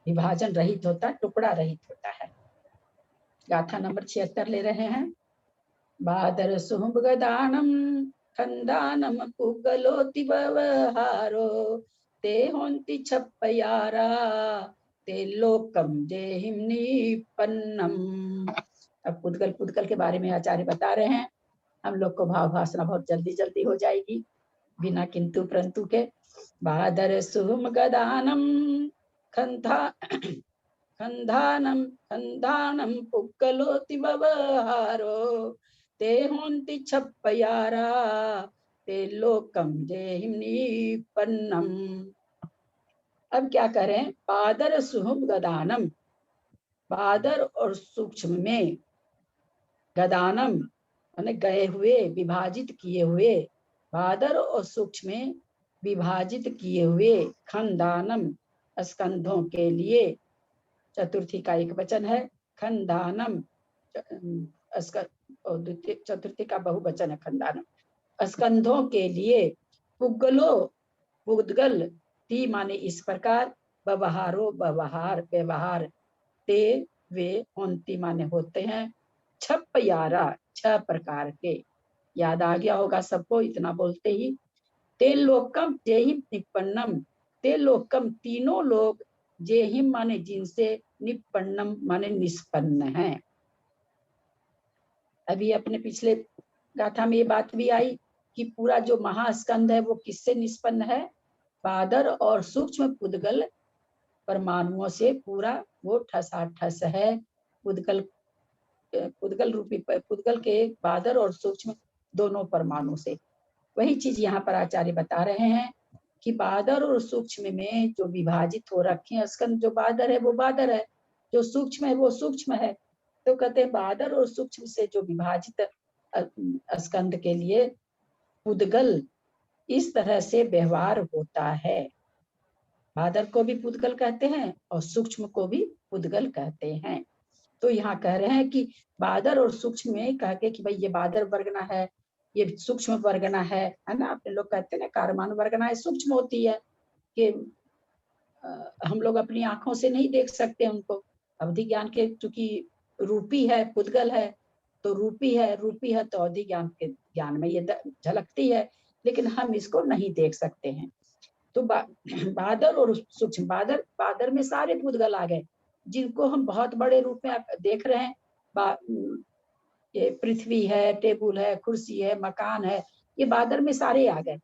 विभाजन रहित होता, टुकड़ा रहित होता है। गाथा नंबर 76 ले रहे हैं। बादर सुहुब गदानम खंदानम पुगलोति व्यवहारो ते होंति छप्पयारा ते लोकम जेहिम निपन्नम। अब पुद्गल के बारे में आचार्य बता रहे हैं। हम लोग को भाव भाषा बहुत जल्दी जल्दी हो जाएगी, बिना किंतु परंतु के। बादर सुहुम गदानम खंदानम खंदानम पुगलोति व्यवहारो ते होंति छप्पयारा ते लोकम जेहिम निपन्नम। अब क्या करें? बादर सुहुम गदानम, बादर और सूक्ष्म में, गदानम माने गए हुए, विभाजित किए हुए, बादर और सूक्ष्म में विभाजित किए हुए, खंदानम स्कंधों के लिए, चतुर्थी का एक वचन है, खंदानम चतुर्थी का बहुवचन है खंदानम, स्कंधों के लिए, पुगलो पुद्गल, ती माने इस प्रकार, व्यवहारो व्यवहार, व्यवहार, ते वे होंती माने होते हैं, छप्पयारा 6 प्रकार के। याद आ गया होगा सबको इतना बोलते ही। ते लोकम जेहिम निपन्नम, ते लोकम तीनों लोग, जेहिम माने जिनसे, निपन्नम माने निष्पन्न है। अभी अपने पिछले गाथा में ये बात भी आई कि पूरा जो महास्कंद है वो किससे निष्पन्न है? बादर और सूक्ष्म पुद्गल परमाणुओं से पूरा वो ठसाठस है। पुद्गल रूपी पुद्गल के बादर और सूक्ष्म दोनों परमाणु से। वही चीज यहाँ पर आचार्य बता रहे हैं कि बादर और सूक्ष्म में जो विभाजित हो रखे हैं स्कंद, जो बादर है वो बादर है, जो सूक्ष्म है वो सूक्ष्म है। तो कहते हैं बादर और सूक्ष्म से जो विभाजित स्कंद के लिए पुद्गल इस तरह से व्यवहार होता है। बादर को भी पुद्गल कहते हैं और सूक्ष्म को भी पुद्गल कहते हैं। तो यहाँ कह रहे हैं कि बादर और सूक्ष्म में कह के कि भाई ये बादर वर्गना है, ये सूक्ष्म वर्गना है ना। अपने लोग कहते हैं ना कारमान वर्गना है सूक्ष्म होती है, कि हम लोग अपनी आंखों से नहीं देख सकते उनको, अवधि ज्ञान के चूंकि रूपी है, पुद्गल है तो रूपी है तो अवधि ज्ञान के ज्ञान में ये झलकती है, लेकिन हम इसको नहीं देख सकते हैं। तो बादर और सूक्ष्म, बादर में सारे पुद्गल आ गए, जिनको हम बहुत बड़े रूप में देख रहे हैं, ये पृथ्वी है, टेबल है, कुर्सी है, मकान है, ये बादल में सारे आ गए।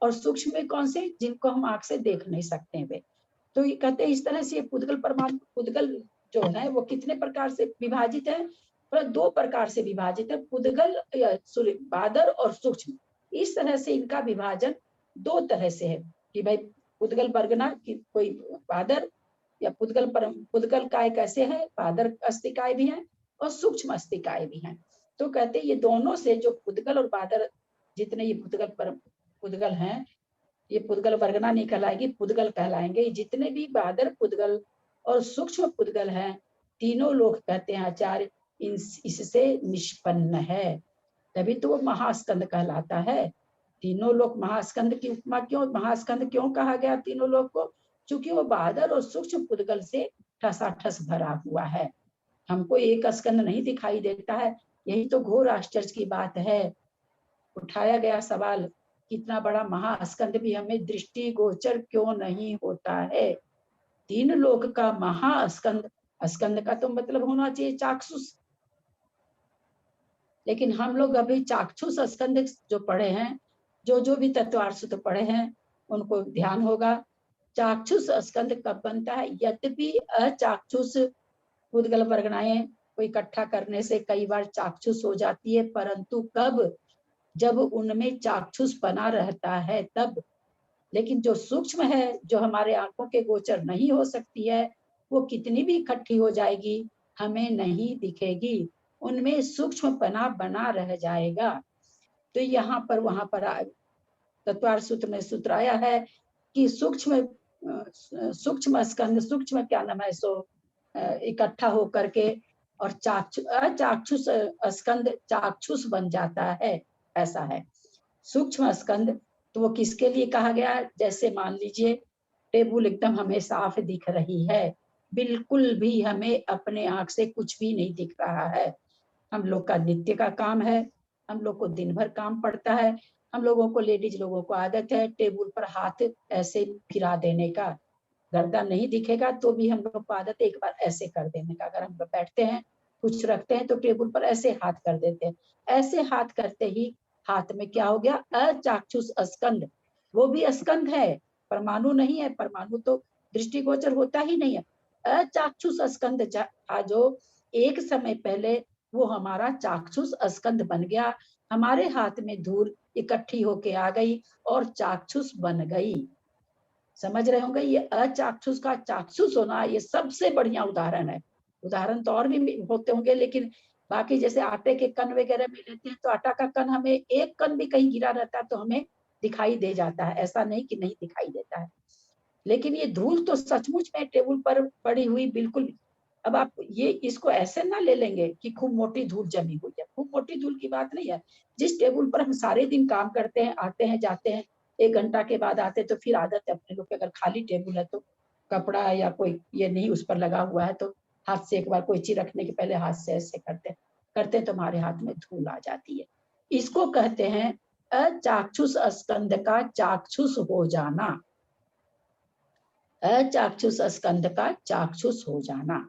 और सूक्ष्म में कौन से, जिनको हम आंख से देख नहीं सकते वे। तो ये कहते हैं इस तरह से पुद्गल परमाणु, पुद्गल जो है वो कितने प्रकार से विभाजित है, पर 2 प्रकार से विभाजित है, पुद्गल बादल और सूक्ष्म। इस तरह से इनका विभाजन 2 तरह से है कि भाई पुद्गल वर्गना की कोई बादल या पुद्गल काय कैसे है, बादल अस्थिकाय भी है और सूक्ष्म अस्थिकाय भी है। तो कहते हैं ये दोनों से जो पुद्गल और बादल, जितने ये पुद्गल हैं, ये पुद्गल वर्गना नहीं कहलाएगी, पुद्गल कहलाएंगे। जितने भी बादल पुद्गल और सूक्ष्म पुद्गल हैं, तीनों लोग कहते हैं आचार्य इससे निष्पन्न है, तभी तो वो महास्कंद कहलाता है। तीनों लोग महास्कंद की उपमा क्यों, महास्कंद क्यों कहा गया तीनों लोग को, क्योंकि वो बादल और सूक्ष्म पुद्गल से ठसाठस भरा हुआ है। हमको एक स्कंद नहीं दिखाई देता है, यही तो घोर आश्चर्य की बात है। उठाया गया सवाल, कितना बड़ा महास्कंद भी हमें दृष्टि गोचर क्यों नहीं होता है। 3 लोक का महास्कंद, स्कंद का तो मतलब होना चाहिए चाक्षुष, लेकिन हम लोग अभी चाक्षुष स्कंद जो पढ़े हैं, जो भी तत्वार्थ पढ़े हैं उनको ध्यान होगा। चाक्षुष स्कंद कब बनता है, यद्यपि अचाक्षुष पुद्गल वर्गनाएं को इकट्ठा करने से कई बार चाक्षुष हो जाती है, परंतु कब, जब उनमें चाक्षुष बना रहता है तब। लेकिन जो सूक्ष्म है, जो हमारे आंखों के गोचर नहीं हो सकती है, वो कितनी भी इकट्ठी हो जाएगी हमें नहीं दिखेगी, उनमें सूक्ष्मपना बना रह जाएगा। तो यहाँ पर वहां पर तत्वार्थ सूत्र में सूत्र आया है कि सूक्ष्म स्कंद, सूक्ष्म क्या नाम है सो इकट्ठा हो करके और अचाक्षुष स्कंद चाक्षुष बन जाता है, ऐसा है। सूक्ष्म स्कंद तो वो किसके लिए कहा गया, जैसे मान लीजिए टेबल एकदम हमें साफ दिख रही है, बिल्कुल भी हमें अपने आंख से कुछ भी नहीं दिख रहा है। हम लोग का नित्य का काम है, हम लोग को दिन भर काम पड़ता है, हम लोगों को, लेडीज लोगों को आदत है टेबल पर हाथ ऐसे फिरा देने का, गर्दन नहीं दिखेगा तो भी हम लोग को आदत एक बार ऐसे कर देने का। अगर हम लोग बैठते हैं कुछ रखते हैं तो टेबल पर ऐसे हाथ कर देते हैं, ऐसे हाथ करते ही हाथ में क्या हो गया, अचाक्षुष स्कंद। वो भी स्कंद है, परमाणु नहीं है, परमाणु तो दृष्टिगोचर होता ही नहीं है। अचाक्षुष स्कंद था जो एक समय पहले वो हमारा चाक्षुष स्कंद बन गया, हमारे हाथ में धूल इकट्ठी होके आ गई और चाक्षुष बन गई। समझ रहे होंगे, ये अचाक्षुष का चाक्षुष होना ये सबसे बढ़िया उदाहरण है। उदाहरण तो और भी होते होंगे, लेकिन बाकी जैसे आटे के कण वगैरह में लेते हैं तो आटा का कण हमें एक कण भी कहीं गिरा रहता है तो हमें दिखाई दे जाता है, ऐसा नहीं कि नहीं दिखाई देता है। लेकिन ये धूल तो सचमुच में टेबल पर पड़ी हुई बिल्कुल, अब आप ये इसको ऐसे ना ले लेंगे कि खूब मोटी धूल जमी हुई है, खूब मोटी धूल की बात नहीं है। जिस टेबल पर हम सारे दिन काम करते हैं, आते हैं जाते हैं, 1 घंटा के बाद आते तो फिर आदत है अपने लोग के, अगर खाली टेबल है तो कपड़ा या कोई ये नहीं उस पर लगा हुआ है तो हाथ से एक बार कोई चीज रखने के पहले हाथ से ऐसे करते तो हमारे हाथ में धूल आ जाती है। इसको कहते हैं अचाक्षुष स्कंद का चाक्षुष हो जाना, अचाक्षुष स्कंद का चाक्षुष हो जाना।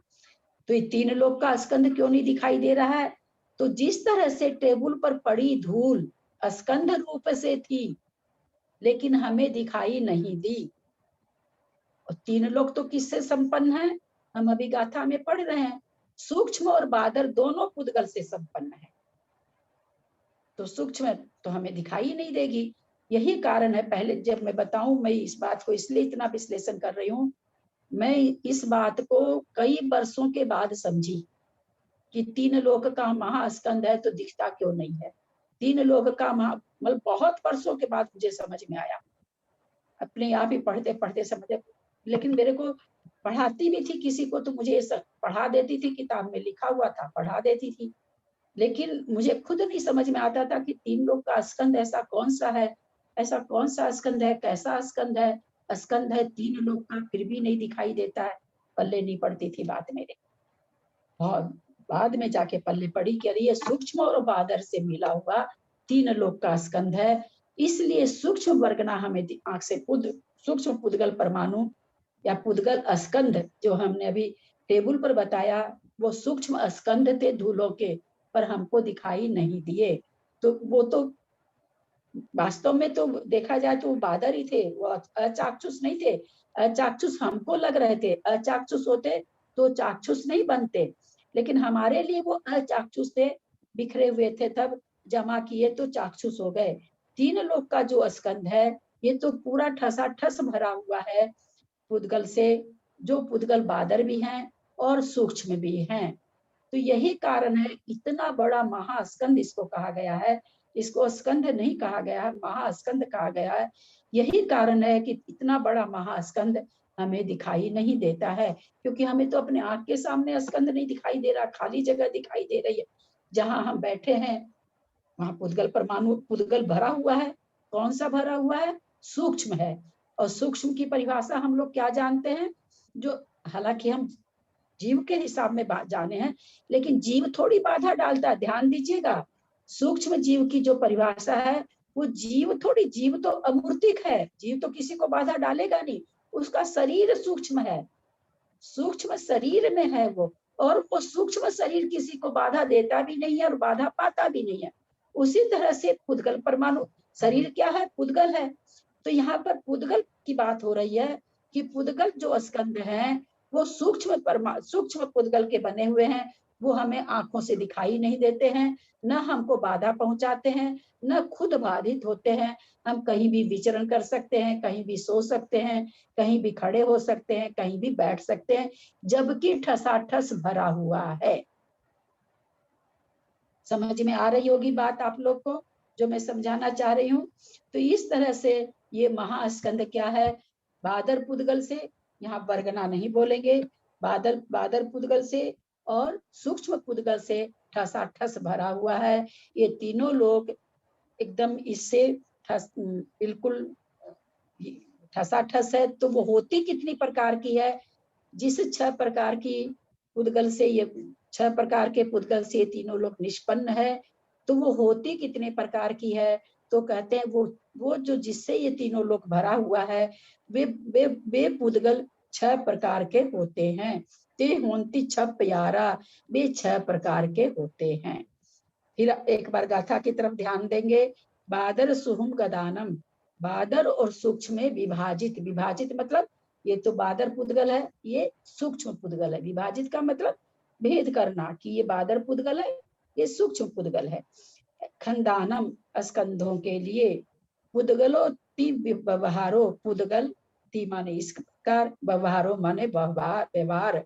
तो ये 3 लोक का स्कंद क्यों नहीं दिखाई दे रहा है, तो जिस तरह से टेबल पर पड़ी धूल स्कंद रूप से थी लेकिन हमें दिखाई नहीं दी। और 3 लोग तो किससे संपन्न है, हम अभी गाथा में पढ़ रहे हैं, सूक्ष्म और बादल दोनों पुद्गल से संपन्न है, तो सूक्ष्म तो हमें दिखाई नहीं देगी। यही कारण है, पहले जब मैं बताऊं, मैं इस बात को इसलिए इतना विश्लेषण कर रही हूँ, मैं इस बात को कई वर्षों के बाद समझी कि 3 लोक का महास्कंद है तो दिखता क्यों नहीं है। 3 लोक का मतलब बहुत वर्षों के बाद मुझे समझ में आया, अपने आप ही पढ़ते पढ़ते समझे। लेकिन मेरे को पढ़ाती भी थी किसी को तो मुझे पढ़ा देती थी, किताब में लिखा हुआ था पढ़ा देती थी, लेकिन मुझे खुद नहीं समझ में आता था कि 3 लोक का स्कंद ऐसा कौन सा है, ऐसा कौन सा स्कंद है, कैसा स्कंद है। स्कंद है 3 लोक का फिर भी नहीं दिखाई देता है, पल्ले नहीं पड़ती थी बात मेरे। और बाद में जाके पल्ले पड़ी कि अरे ये सूक्ष्म और बादल से मिला हुआ 3 लोक का स्कंद है, इसलिए सूक्ष्म वर्गना हमें आंख से सूक्ष्म पुद्गल परमाणु या पुद्गल स्कंद जो हमने अभी टेबल पर बताया वो सूक्ष्म स्कंध थे धूलों के, पर हमको दिखाई नहीं दिए। तो वो तो वास्तव में तो देखा जाए तो वो बादर ही थे, वो अचाक्षुष नहीं थे। अचाक्षुष हमको लग रहे थे, अचाक्षुष होते तो चाक्षुष नहीं बनते, लेकिन हमारे लिए वो अचाक्षुष थे, बिखरे हुए थे, तब जमा किए तो चाक्षुष हो गए। तीन लोक का जो स्कंध है ये तो पूरा ठसाठस भरा हुआ है पुद्गल से, जो पुद्गल बादर भी हैं और सूक्ष्म भी हैं। तो यही कारण है इतना बड़ा महास्कंद इसको कहा गया है। इसको स्कंद नहीं कहा गया है, महास्कंद कहा गया है। यही कारण है कि इतना बड़ा महास्कंद हमें दिखाई नहीं देता है, क्योंकि हमें तो अपने आंख के सामने स्कंद नहीं दिखाई दे रहा, खाली जगह दिखाई दे रही है। जहां हम बैठे हैं वहां पुद्गल परमाणु पुद्गल भरा हुआ है। कौन सा भरा हुआ है? सूक्ष्म है। और सूक्ष्म की परिभाषा हम लोग क्या जानते हैं? जो हालांकि हम जीव के हिसाब में जाने हैं, लेकिन जीव थोड़ी बाधा डालता है। ध्यान दीजिएगा, सूक्ष्म जीव की जो परिभाषा है वो जीव थोड़ी, जीव तो अमूर्तिक है, जीव तो किसी को बाधा डालेगा नहीं। उसका शरीर सूक्ष्म है, सूक्ष्म शरीर में है वो, और वो सूक्ष्म शरीर किसी को बाधा देता भी नहीं है और बाधा पाता भी नहीं है। उसी तरह से पुद्गल परमाणु शरीर क्या है? पुद्गल है। तो यहाँ पर पुद्गल की बात हो रही है कि पुद्गल जो स्कंद हैं वो सूक्ष्म पुद्गल के बने हुए हैं। वो हमें आंखों से दिखाई नहीं देते हैं, न हमको बाधा पहुंचाते हैं, न खुद बाधित होते हैं। हम कहीं भी विचरण कर सकते हैं, कहीं भी सो सकते हैं, कहीं भी खड़े हो सकते हैं, कहीं भी बैठ सकते हैं, जबकि ठसाठस भरा हुआ है। समझ में आ रही होगी बात आप लोग को जो मैं समझाना चाह रही हूँ। तो इस तरह से ये महास्कंद क्या है? बादर पुद्गल से, यहाँ बरगना नहीं बोलेंगे, बादर पुद्गल से और सूक्ष्म पुद्गल से ठसाठस भरा हुआ है। ये तीनों लोग एकदम इससे बिल्कुल ठसाठस है। तो वो होती कितनी प्रकार की है? जिस 6 प्रकार की पुद्गल से, ये 6 प्रकार के पुद्गल से तीनों लोग निष्पन्न है, तो वो होती कितने प्रकार की है? तो कहते हैं वो जो जिससे ये तीनों लोग भरा हुआ है वे पुद्गल 6 प्रकार के होते हैं। ते होंती 6 प्यारा, वे 6 प्रकार के होते हैं। फिर एक बार गाथा की तरफ ध्यान देंगे। बादर सुहुम गदानम, बादर और सूक्ष्म में विभाजित, विभाजित मतलब ये तो बादर पुद्गल है, ये सूक्ष्म पुद्गल है। विभाजित का मतलब भेद करना, कि ये बादर पुद्गल है, ये सूक्ष्म पुद्गल है। खंडानम, स्कंधों के लिए, पुद्गलो ती व्यवहारो, पुद्गल ती माने इस प्रकार, व्यवहारो माने व्यवहार।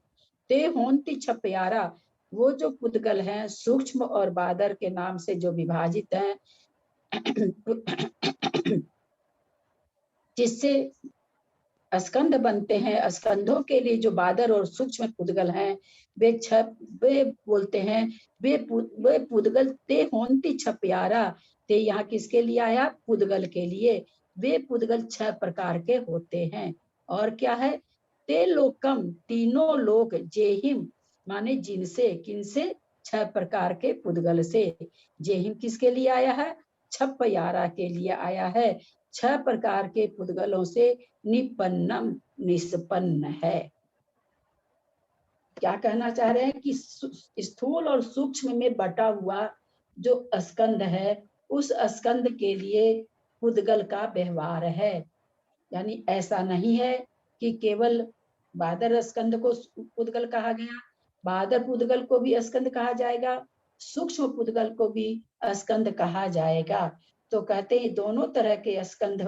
ते होंती 6 प्यारा, वो जो पुद्गल हैं सूक्ष्म और बादर के नाम से जो विभाजित हैं, जिससे स्कंध बनते हैं। स्कंधों के लिए जो बादर और सूक्ष्म पुद्गल हैं वे बोलते हैं वे पुद्गल ते होंती 6 प्यारा। ते यहाँ किसके लिए आया? पुद्गल के लिए। वे पुद्गल 6 प्रकार के होते हैं। और क्या है? ते लोकम, तीनों लोक, जेहिम माने जिनसे, किनसे? 6 प्रकार के पुद्गल से। जेहिम किसके लिए आया है? 6 प्यारा के लिए आया है। 6 प्रकार के पुद्गलों से निपन्नम, निष्पन्न है। क्या कहना चाह रहे हैं कि स्थूल और सूक्ष्म में बटा हुआ जो स्कंद है, उस स्कंद के लिए पुद्गल का व्यवहार है। यानी ऐसा नहीं है कि केवल बादर स्कंद को पुद्गल कहा गया, बादर पुद्गल को भी स्कंद कहा जाएगा, सूक्ष्म पुद्गल को भी स्कंद कहा जाएगा। तो कहते हैं दोनों तरह के स्कंद,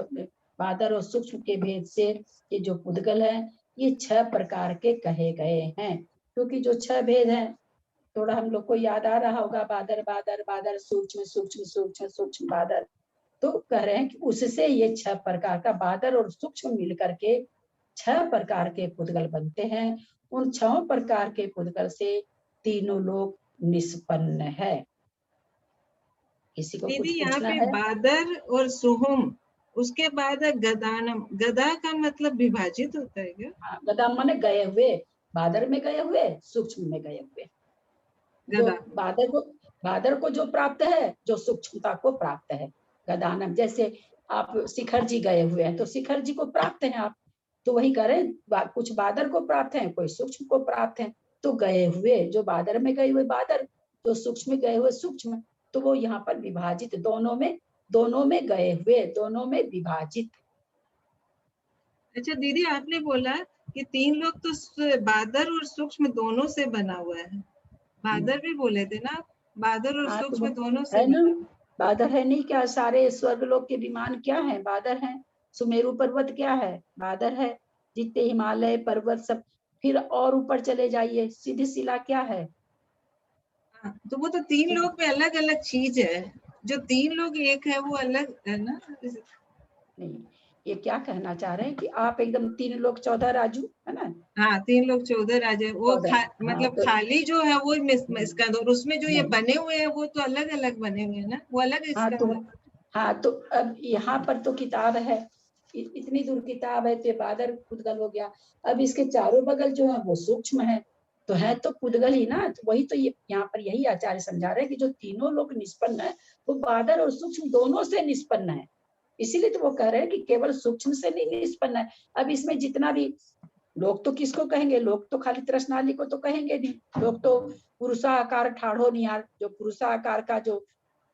बादर और सूक्ष्म के भेद से ये जो पुद्गल है ये 6 प्रकार के कहे गए हैं। क्योंकि जो 6 भेद हैं, थोड़ा हम लोग को याद आ रहा होगा, बादर बादर बादर, सूक्ष्म सूक्ष्म सूक्ष्म सूक्ष्म बादर। तो कह रहे हैं कि उससे ये 6 प्रकार का बादर और सूक्ष्म मिलकर के 6 प्रकार के पुद्गल बनते हैं। उन 6 प्रकार के पुद्गल से तीनों लोग निष्पन्न है। किसी को दीदी कुछ यहाँ पूछना पे है? बादर और सुहुम, उसके बाद है गदानम। गदा का मतलब विभाजित होता है क्या? हाँ, गदा माने गए हुए, बादर में गए हुए, सूक्ष्म में गए हुए। जो गदा। बादर को जो प्राप्त है, जो सूक्ष्मता को प्राप्त है, गदानम। जैसे आप शिखर जी गए हुए हैं तो शिखर जी को प्राप्त हैं आप, तो वही करें, कुछ बादर को प्राप्त हैं, कोई सूक्ष्म को प्राप्त हैं। तो गए हुए, जो बादर में गए हुए बादर, तो सूक्ष्म में गए हुए सूक्ष्म, तो वो यहाँ पर विभाजित, दोनों में गए हुए, दोनों में विभाजित। अच्छा दीदी, आपने बोला कि 3 लोग तो बादर और सूक्ष्म दोनों से बना हुआ है, बादर भी बोले थे ना, बादर और हाँ, तो सूक्ष्म दोनों से है ना, बना। बादर है नहीं क्या? सारे स्वर्ग लोक के विमान क्या है? बादर है। सुमेरु पर्वत क्या है? बादर है। जितने हिमालय पर्वत सब, फिर और ऊपर चले जाइए, सिद्ध शिला क्या है? हाँ, तो वो तो 3 लोग में अलग अलग चीज है, जो 3 लोग एक है वो अलग है ना। नहीं, ये क्या कहना चाह रहे हैं कि आप एकदम 3 लोग 14 राजू, है ना? हाँ, 3 लोग 14 राजे, वो 14, हाँ, मतलब तो खाली जो है वो स्कंद, और उसमें जो ये बने हुए हैं वो तो अलग अलग बने हुए हैं ना, वो अलग हाँ स्कंद तो है। हाँ तो अब यहाँ पर तो किताब है, इतनी दूर किताब है, तो बादर पुद्गल हो गया। अब इसके चारों बगल जो है वो सूक्ष्म है, तो है तो पुद्गल ही ना। तो वही तो ये यहाँ पर यही आचार्य समझा रहे हैं कि जो तीनों लोग निष्पन्न है, वो बादर और सूक्ष्म दोनों से निष्पन्न है। इसीलिए तो वो कह रहे हैं कि केवल सूक्ष्म से नहीं निष्पन्न है। अब इसमें जितना भी लोग तो किसको कहेंगे? लोग तो खाली तृष्णाली को तो कहेंगे नहीं। लोग तो पुरुषाकार ठाढ़ो निहार, जो पुरुषाकार का जो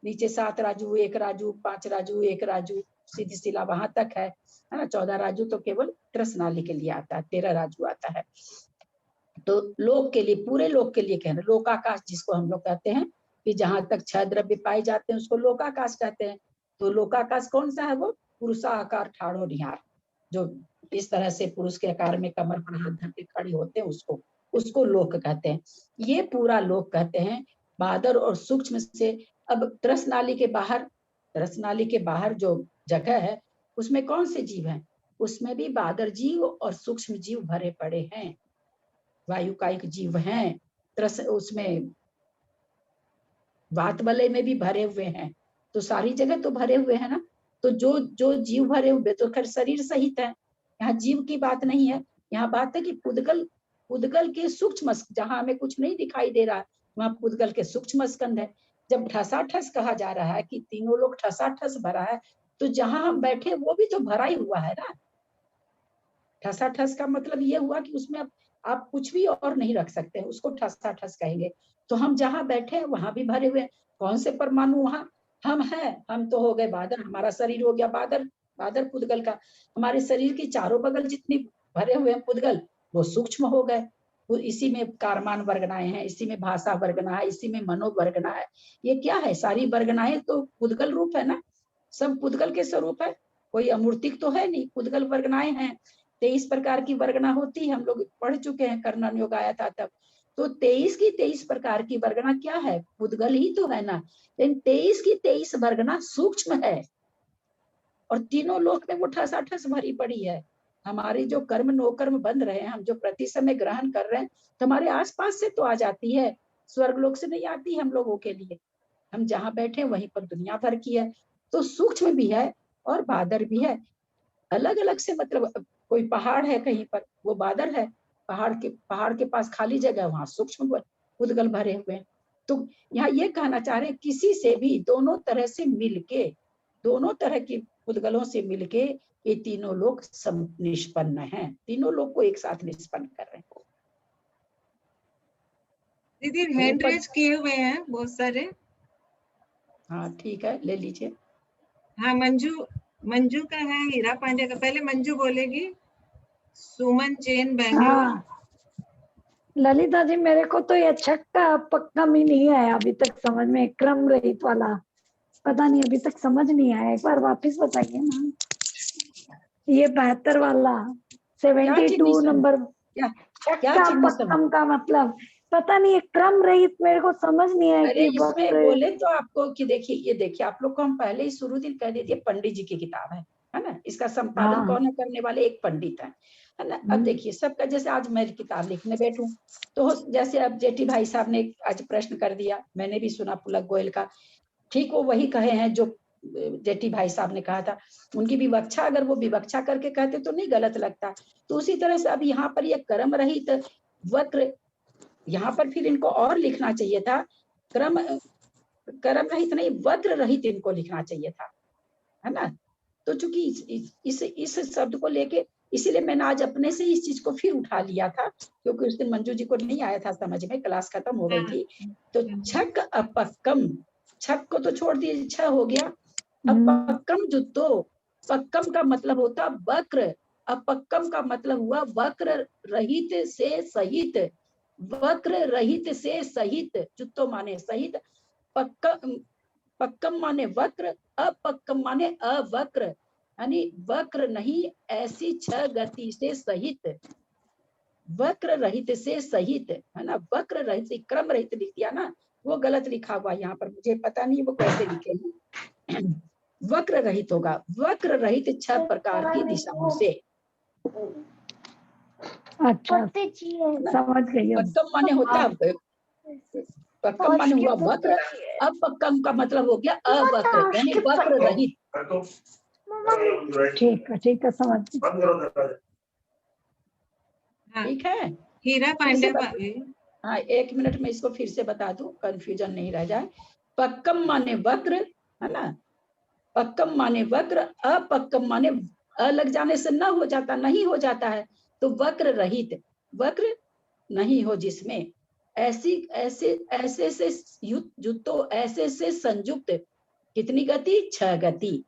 नीचे 7 राजू, 1 राजू, 5 राजू, 1 राजू, सीधी शिला वहां तक है ना। 14 राजू तो केवल तृष्णाली के लिए आता है, 13 राजू आता है। तो लोक के लिए, पूरे लोक के लिए कह रहे, लोकाकाश जिसको हम लोग कहते हैं, कि जहां तक 6 द्रव्य पाए जाते हैं उसको लोकाकाश कहते हैं। तो लोकाकाश कौन सा है? वो पुरुषाकार ठाढ़ो निहार, जो इस तरह से पुरुष के आकार में कमर पर हाथ धर के खड़ी होते हैं, उसको लोक कहते हैं। ये पूरा लोक कहते हैं। बादर और सूक्ष्म से, अब तृष्णाली के बाहर जो जगह है, उसमें कौन से जीव हैं? उसमें भी बादर जीव और सूक्ष्म जीव भरे पड़े हैं, वायु का एक जीव है, उसमें वात वलय में भी भरे हुए हैं। तो सारी जगह तो भरे हुए हैं ना। तो जो जो जीव भरे हुए तो खैर शरीर सहित है, यहाँ जीव की बात नहीं है। यहाँ बात है कि पुद्गल के सूक्ष्म, जहां हमें कुछ नहीं दिखाई दे रहा, वहां पुद्गल के सूक्ष्म स्कंद है। जब ठसाठस कहा जा रहा है कि तीनों लोग ठसाठस भरा है, तो जहां हम बैठे वो भी तो भरा ही हुआ है ना। ठसाठस का मतलब ये हुआ कि उसमें आप कुछ भी और नहीं रख सकते, उसको ठसाठस कहेंगे। तो हम जहां बैठे हैं वहां भी भरे हुए। कौन से परमाणु वहां? हम हैं, हम तो हो गए बादर, हमारा शरीर हो गया बादर, बादर पुद्गल का। हमारे शरीर के चारों बगल जितनी भरे हुए हैं पुद्गल, वो सूक्ष्म हो गए। वो इसी में कारमान वर्गनाएं हैं, इसी में भाषा वर्गना है, इसी में मनोवर्गना है। ये क्या है? सारी वर्गनाएं तो पुद्गल रूप है ना, सब पुद्गल के स्वरूप है। कोई अमूर्तिक तो है नहीं, पुद्गल वर्गनाएं हैं। 23 प्रकार की वर्गना होती है, हम लोग पढ़ चुके हैं, कर्णन योग आया था तब। तो 23 की 23 प्रकार की वर्गना क्या है? पुद्गल ही तो है ना। लेकिन 23 की 23 वर्गना सूक्ष्म है, और तीनों लोक में वो ठसाठस भरी पड़ी है। हमारे जो कर्म नोकर्म बंध रहे हैं, हम जो प्रति समय ग्रहण कर रहे हैं, तो हमारे आसपास से तो आ जाती है, स्वर्ग लोक से नहीं आती हम लोगों के लिए। हम जहाँ बैठे वहीं पर दुनिया भर की है। तो सूक्ष्म भी है और बादर भी है। अलग अलग से मतलब, कोई पहाड़ है कहीं पर, वो बादर है। पहाड़ के पास खाली जगह, वहां सूक्ष्म पुद्गल भरे हुए हैं। तो यहाँ ये कहना चाह रहे हैं, किसी से भी दोनों तरह से मिलके, दोनों तरह की पुद्गलों से मिलके ये तीनों लोग सब निष्पन्न हैं, तीनों लोग को एक साथ निष्पन्न कर रहे हैं। दीदी हैंड रेज किए हुए हैं बहुत सारे। हाँ ठीक है, ले लीजिए। हाँ, मंजू का है, हीरा पांडे का। पहले मंजू बोलेगी। सुमन जैन बेंगलोर। हाँ ललिता जी, मेरे को तो ये छक्का पक्का में नहीं आया अभी तक समझ में, क्रम रहित वाला पता नहीं अभी तक समझ नहीं आया, एक बार वापस बताइए ना। ये 72 वाला 72 नंबर छक्का पक्कम का मतलब पता नहीं, क्रम रहित मेरे को समझ नहीं आया। अरे इसमें बोले तो आपको कि देखिए, ये देखिए आप लोग को हम पहले ही शुरू दिन कह देते, पंडित जी की किताब है ना। इसका संपादन कौन है करने वाले? एक पंडित है ना। अब देखिए सबका, जैसे आज मैं किताब लिखने बैठूं, तो जैसे अब जेठी भाई साहब ने आज प्रश्न कर दिया, मैंने भी सुना पुलक गोयल का, ठीक वो वही कहे हैं जो जेठी भाई साहब ने कहा था। उनकी विवक्षा अगर वो विवक्षा करके कहते तो नहीं गलत लगता। तो उसी तरह से अब यहाँ पर ये कर्म रहित वक्र, यहाँ पर फिर इनको और लिखना चाहिए था, कर्म रहित नहीं, वक्र रहित इनको लिखना चाहिए था, है ना। तो चूंकि इस शब्द को लेके इसीलिए मैंने आज अपने से इस चीज को फिर उठा लिया था, क्योंकि उस दिन मंजू जी को नहीं आया था समझ में, क्लास खत्म हो गई थी। तो छक अपक्कम, छक को तो छोड़ दिए, छ हो गया। अपक्कम जुत्तो, पक्कम का मतलब होता वक्र, अपक्कम का मतलब हुआ वक्र रहित से सहित, वक्र रहित से सहित, जुत्तो माने सहित, पक्कम पक्कम माने वक्र, अपक्कम माने अवक्र, यानी वक्र नहीं ऐसी छह गति से सहित, वक्र रहित से सहित, है ना। वक्र रहित, क्रम रहित लिख दिया ना, वो गलत लिखा हुआ यहाँ पर, मुझे पता नहीं वो कैसे लिखे हैं। वक्र रहित होगा, वक्र रहित छह प्रकार की दिशाओं से। अच्छा समझ गई। पक्कम माने होता, पक्कम माने हुआ वक्र, अपक्कम का मतलब हो गया अवक्र, यानी वक्र रहित। ठीक है समझ गई। ठीक है। हीरा पांडे भाभी, हाँ 1 मिनट में इसको फिर से बता दूं, कंफ्यूजन नहीं रह जाए। पक्कम माने वक्र, है ना, पक्कम माने वक्र, अपक्कम माने अ लग जाने से न हो जाता, नहीं हो जाता है, तो वक्र रहित, वक्र नहीं हो जिसमें, ऐसी ऐसे ऐसे से जुत्तो, ऐसे से संयुक्त, कितनी गति, 6 गति,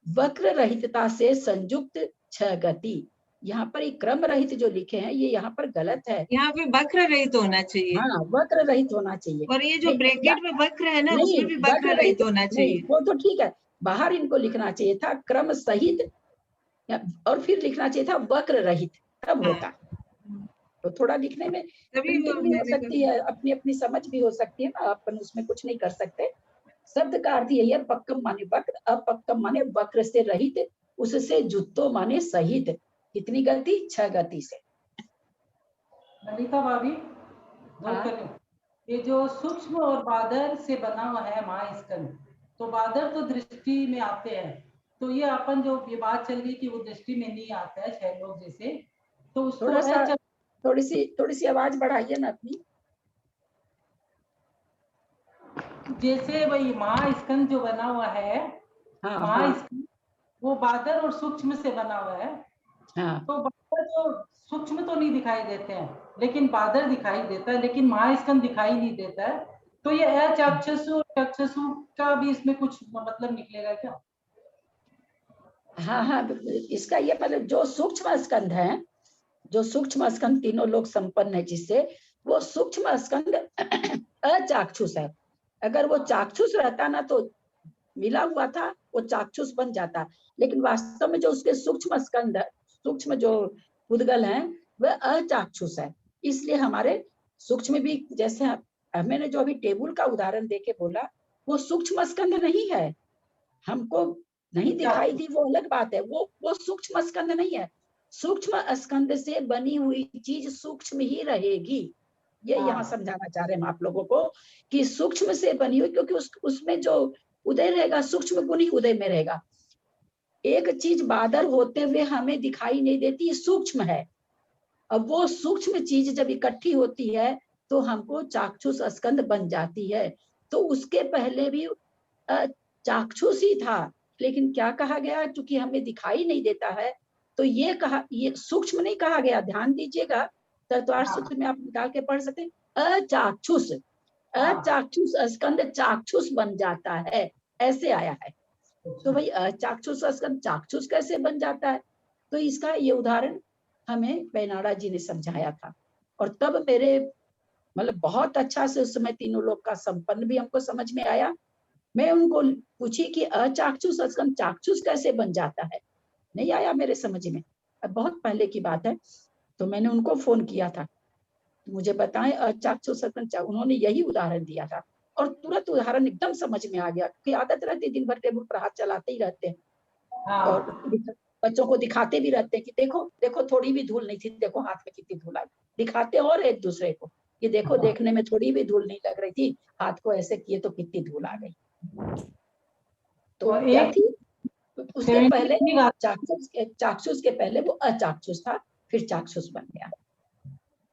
वक्र रहितता से संयुक्त 6 गति। यहाँ पर एक क्रम रहित जो लिखे हैं ये यहाँ पर गलत है, यहाँ पे वक्र रहित होना चाहिए। हाँ वक्र रहित होना चाहिए। और ये जो ब्रैकेट में वक्र है ना, उसमें भी वक्र रहित होना चाहिए। वो तो ठीक है, बाहर इनको लिखना चाहिए था क्रम सहित, और फिर लिखना चाहिए था वक्र रहित, तब होता। तो थोड़ा लिखने में प्रिंटिंग भी हो सकती है, अपनी अपनी समझ भी हो सकती है ना, अपन उसमें कुछ नहीं कर सकते। शब्द का अर्थ यही है, पक्कम माने वक्र, अपक्कम माने वक्र से रहित, उससे जुत्तो माने सहित, कितनी गति, 6 गति से। ललिता भाभी, ये जो सूक्ष्म और बादर से बना हुआ है महास्कंद, तो बादर तो दृष्टि में आते हैं, तो ये अपन जो ये बात चल रही कि वो दृष्टि में नहीं आता है 6 लोग जैसे, तो उसको थोड़ी सी आवाज बढ़ाइए ना अपनी। जैसे वही महास्कंद जो बना हुआ है, हाँ, महास्कंद वो बादर और सूक्ष्म से बना हुआ है। हाँ। तो बादर तो सूक्ष्म तो नहीं दिखाई देते हैं, लेकिन बादर दिखाई देता है, लेकिन महास्कंद दिखाई नहीं देता है। तो ये अचाक्षुषु और चक्षुषु का भी इसमें कुछ मतलब निकलेगा क्या? हाँ हाँ, इसका ये मतलब जो सूक्ष्म स्कंद है, जो सूक्ष्म स्कंद तीनों लोग संपन्न है जिससे, वो सूक्ष्म स्कंद अचाक्षुष है। अगर वो चाक्षुष रहता ना तो मिला हुआ था, वो चाक्षुष बन जाता, लेकिन वास्तव में जो उसके सूक्ष्म स्कंद, सूक्ष्म जो उद्गल हैं वह अचाक्षुष है। इसलिए हमारे सूक्ष्म भी, जैसे मैंने जो अभी टेबल का उदाहरण देके बोला, वो सूक्ष्म स्कंद नहीं है, हमको नहीं दिखाई दी वो अलग बात है, वो सूक्ष्म स्कंद नहीं है। सूक्ष्म स्कंद से बनी हुई चीज सूक्ष्म ही रहेगी, ये यहाँ समझाना चाह रहे हैं हम आप लोगों को, कि सूक्ष्म से बनी हुई, क्योंकि उसमें जो उदय रहेगा सूक्ष्म गुण ही उदय में रहेगा। एक चीज बादर होते हुए हमें दिखाई नहीं देती, सूक्ष्म है, अब वो सूक्ष्म चीज जब इकट्ठी होती है तो हमको चाक्षुष स्कंद बन जाती है। तो उसके पहले भी चाक्षुष ही था, लेकिन क्या कहा गया, क्योंकि हमें दिखाई नहीं देता है, तो ये कहा, ये सूक्ष्म नहीं कहा गया, ध्यान दीजिएगा, तत्वार्थ सूत्र में आप निकाल के पढ़ सकते हैं, अचाक्षुष, अचाक्षुष स्कंद चाक्षुष बन जाता है, ऐसे आया है। तो भाई अचाक्षुष स्कंद चाक्षुष कैसे बन जाता है, तो इसका ये उदाहरण हमें बैनाड़ा जी ने समझाया था, और तब मेरे मतलब बहुत अच्छा से उस समय तीनों लोग का संपन्न भी हमको समझ में आया। मैं उनको पूछी कि अचाक्षुष स्कंद चाक्षुष कैसे बन जाता है, नहीं आया मेरे समझ में, अब बहुत पहले की बात है। तो मैंने उनको फोन किया था, मुझे बताएं अचाक्षुष स्कंद, उन्होंने यही उदाहरण दिया था, और तुरंत उदाहरण एकदम समझ में आ गया, क्योंकि आदत रहती दिन भर टेबल पर हाथ चलाते ही रहते हैं, और बच्चों को दिखाते भी रहते हैं कि देखो देखो थोड़ी भी धूल नहीं थी, देखो हाथ में कितनी धूल आई, दिखाते और एक दूसरे को कि देखो देखने में थोड़ी भी धूल नहीं लग रही थी, हाथ को ऐसे किए तो कितनी धूल आ गई। तो क्या थी, उसके पहले चाक्षुष के पहले वो अचाक्षुष था, फिर चाक्षुष बन गया।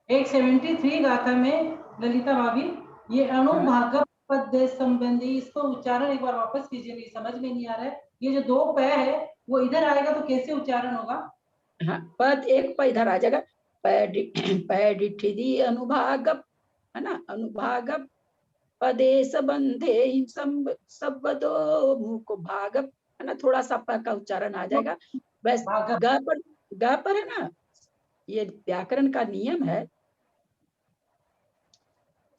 एक 73 गाथा में ललिता भाभी, ये अणुभागम पद देश संबंधी, इसको उच्चारण एक बार वापस कीजिए, नहीं समझ में नहीं आ रहा है। ये जो 2 पै है वो इधर आएगा तो कैसे उच्चारण होगा? हाँ, पद एक प इधर आ जाएगा, पैडिठिदी अनुभाग, है ना, अनुभाग पदे सबंधे सबदो मुख भाग, है ना, थोड़ा सा प का उच्चारण आ जाएगा। बस ग पर है ना, ये व्याकरण का नियम है,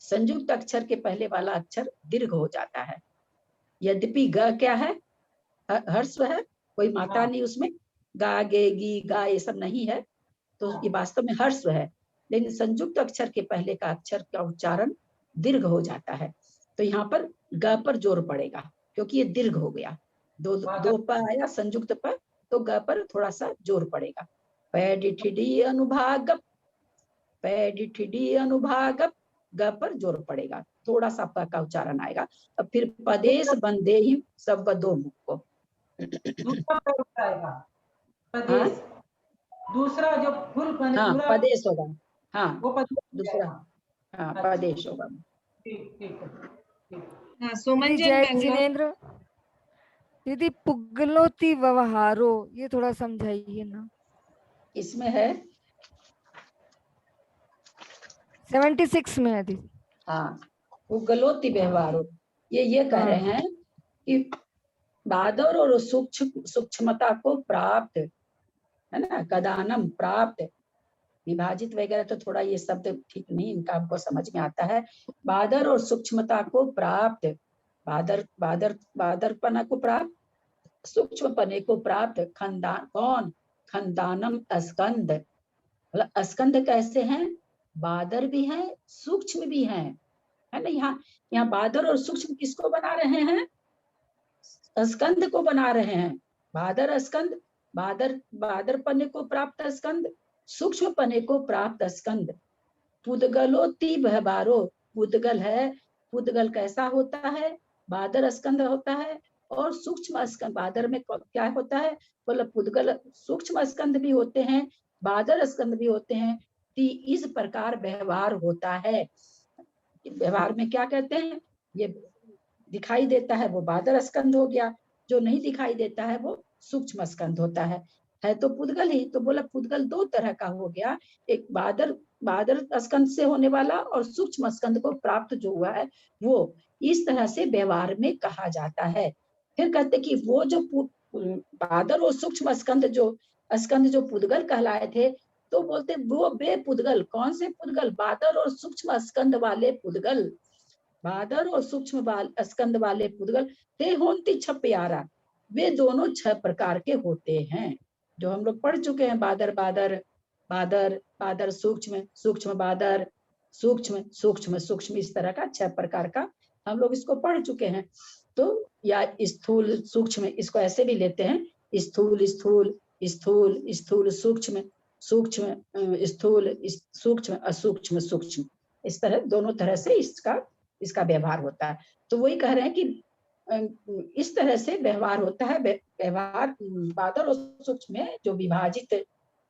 संयुक्त अक्षर के पहले वाला अक्षर दीर्घ हो जाता है। यद्यपि ग क्या है, हर्स्व है, कोई मात्रा नहीं उसमें, गा गे गी गा ये सब नहीं है, तो ये वास्तव में हर्स्व है, लेकिन संयुक्त अक्षर के पहले का अक्षर का उच्चारण दीर्घ हो जाता है, तो यहाँ पर ग पर जोर पड़ेगा, क्योंकि ये दीर्घ हो गया, दो प आया संयुक्त प, तो ग पर थोड़ा सा जोर पड़ेगा। पैडिठिडी अनुभाग, पैडिठिडी अनुभाग, ग पर जोर पड़ेगा, थोड़ा सा प का उच्चारण आएगा। अब फिर पदेश बंदे ही सब दो मुख को, दूसरा पैर उठाएगा, प्रदेश, दूसरा जो फुल बने हाँ पूरा पदेश होगा, हाँ वो प्रदेश दूसरा, हाँ पदेश होगा। ठीक ठीक ठीक। हाँ, सुमन दीदी जी जय बेंगलोर। जिनेन्द्र, दीदी पुगलोती व्यवहारो ये थोड़ा समझाइए ना। इसमें है 76 में है दीदी। हाँ, उगलोति व्यवहारो, ये कह रहे हैं कि बादर और सूक्ष्मता को प्राप्त, है ना, कदानम प्राप्त, विभाजित वगैरह तो थोड़ा ये शब्द ठीक नहीं, इनका हमको समझ में आता है। बादर और सूक्ष्मता को प्राप्त, बादरपना को प्राप्त, सूक्ष्म पने को प्राप्त, खंदान कौन, खंदानम स्कंद, मतलब स्कंद कैसे हैं, बादर भी हैं सूक्ष्म भी हैं, है ना। यहाँ बादर और सूक्ष्म किसको बना रहे हैं, स्कंद को बना रहे हैं, बादर स्कंद, बादर पने को प्राप्त स्कंद, सूक्ष्म पने को प्राप्त स्कंद। पुद्गलोति व्यवहारो, पुद्गल है, पुद्गल कैसा होता है, बादर स्कंद होता है, और सूक्ष्म स्कंद, बादर में क्या होता है, बोला पुद्गल सूक्ष्म स्कंद भी होते हैं, बादर स्कंद भी होते हैं, इस प्रकार व्यवहार होता है। व्यवहार में क्या कहते हैं, ये दिखाई देता है वो बादर स्कंद हो गया, जो नहीं दिखाई देता है वो सूक्ष्म स्कंद होता है तो पुद्गल ही, तो बोला पुद्गल दो तरह का हो गया, एक बादर स्कंद से होने वाला और सूक्ष्म स्कंद को प्राप्त जो हुआ है वो, इस तरह से व्यवहार में कहा जाता है। फिर कहते कि वो जो बादर और सूक्ष्म स्कंद जो पुद्गल कहलाए थे, तो बोलते वो बे पुद्गल, कौन से पुद्गल, बादर और सूक्ष्म स्कंद वाले पुद्गल, बादर और सूक्ष्म स्कंद वाले पुद्गल, ते होंती छप्यारा, वे दोनों 6 प्रकार के होते हैं, जो हम लोग पढ़ चुके हैं, बादर बादर, बादर सूक्ष्म, सूक्ष्म बादर, सूक्ष्म सूक्ष्म सूक्ष्म, इस तरह का 6 प्रकार का हम लोग इसको पढ़ चुके हैं। तो या स्थूल सूक्ष्म, इसको ऐसे भी लेते हैं, स्थूल स्थूल स्थूल स्थूल सूक्ष्म सूक्ष्म स्थूल सूक्ष्म असूक्ष्म सूक्ष्म, इस तरह दोनों तरह से इसका व्यवहार होता है। तो वही कह रहे हैं कि इस तरह से व्यवहार होता है। व्यवहार बादर और सूक्ष्म में जो विभाजित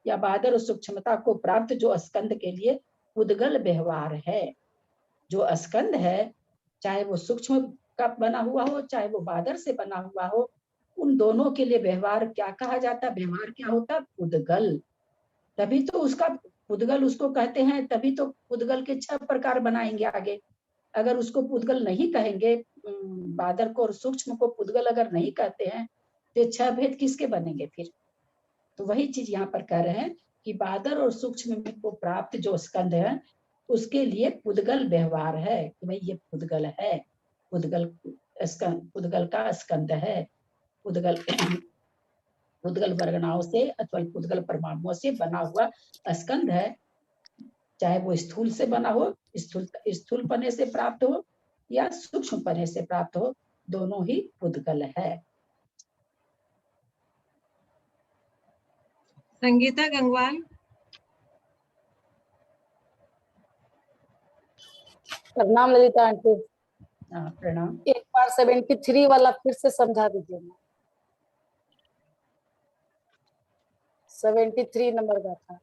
या बादर और सूक्ष्मता को प्राप्त जो स्कंद के लिए पुद्गल व्यवहार है, जो स्कंद है चाहे वो सूक्ष्म का बना हुआ हो चाहे वो बादर से बना हुआ हो, उन दोनों के लिए व्यवहार क्या कहा जाता है, व्यवहार क्या होता है, पुद्गल। तभी तो उसका पुद्गल उसको कहते हैं, तभी तो पुद्गल के 6 प्रकार बनाएंगे आगे। अगर उसको पुद्गल नहीं कहेंगे, बादर को और सूक्ष्म को पुद्गल अगर नहीं कहते हैं, तो 6 भेद किसके बनेंगे फिर। तो वही चीज यहाँ पर कह रहे हैं कि बादर और सूक्ष्म को प्राप्त जो स्कंद है उसके लिए पुद्गल व्यवहार है, कि भाई ये पुद्गल है, पुद्गल का स्कंद है, पुद्गल वर्गनाओं से अथवा पुद्गल परमाणुओं से बना हुआ स्कंद है, चाहे वो स्थूल से बना हो, स्थूल पने से प्राप्त हो या सूक्ष्म पने से प्राप्त हो, दोनों ही पुद्गल है। संगीता गंगवाल। प्रणाम ललिता आंटी। प्रणाम। एक बार 73 वाला फिर से समझा दीजिए ना। 73 नंबर का था।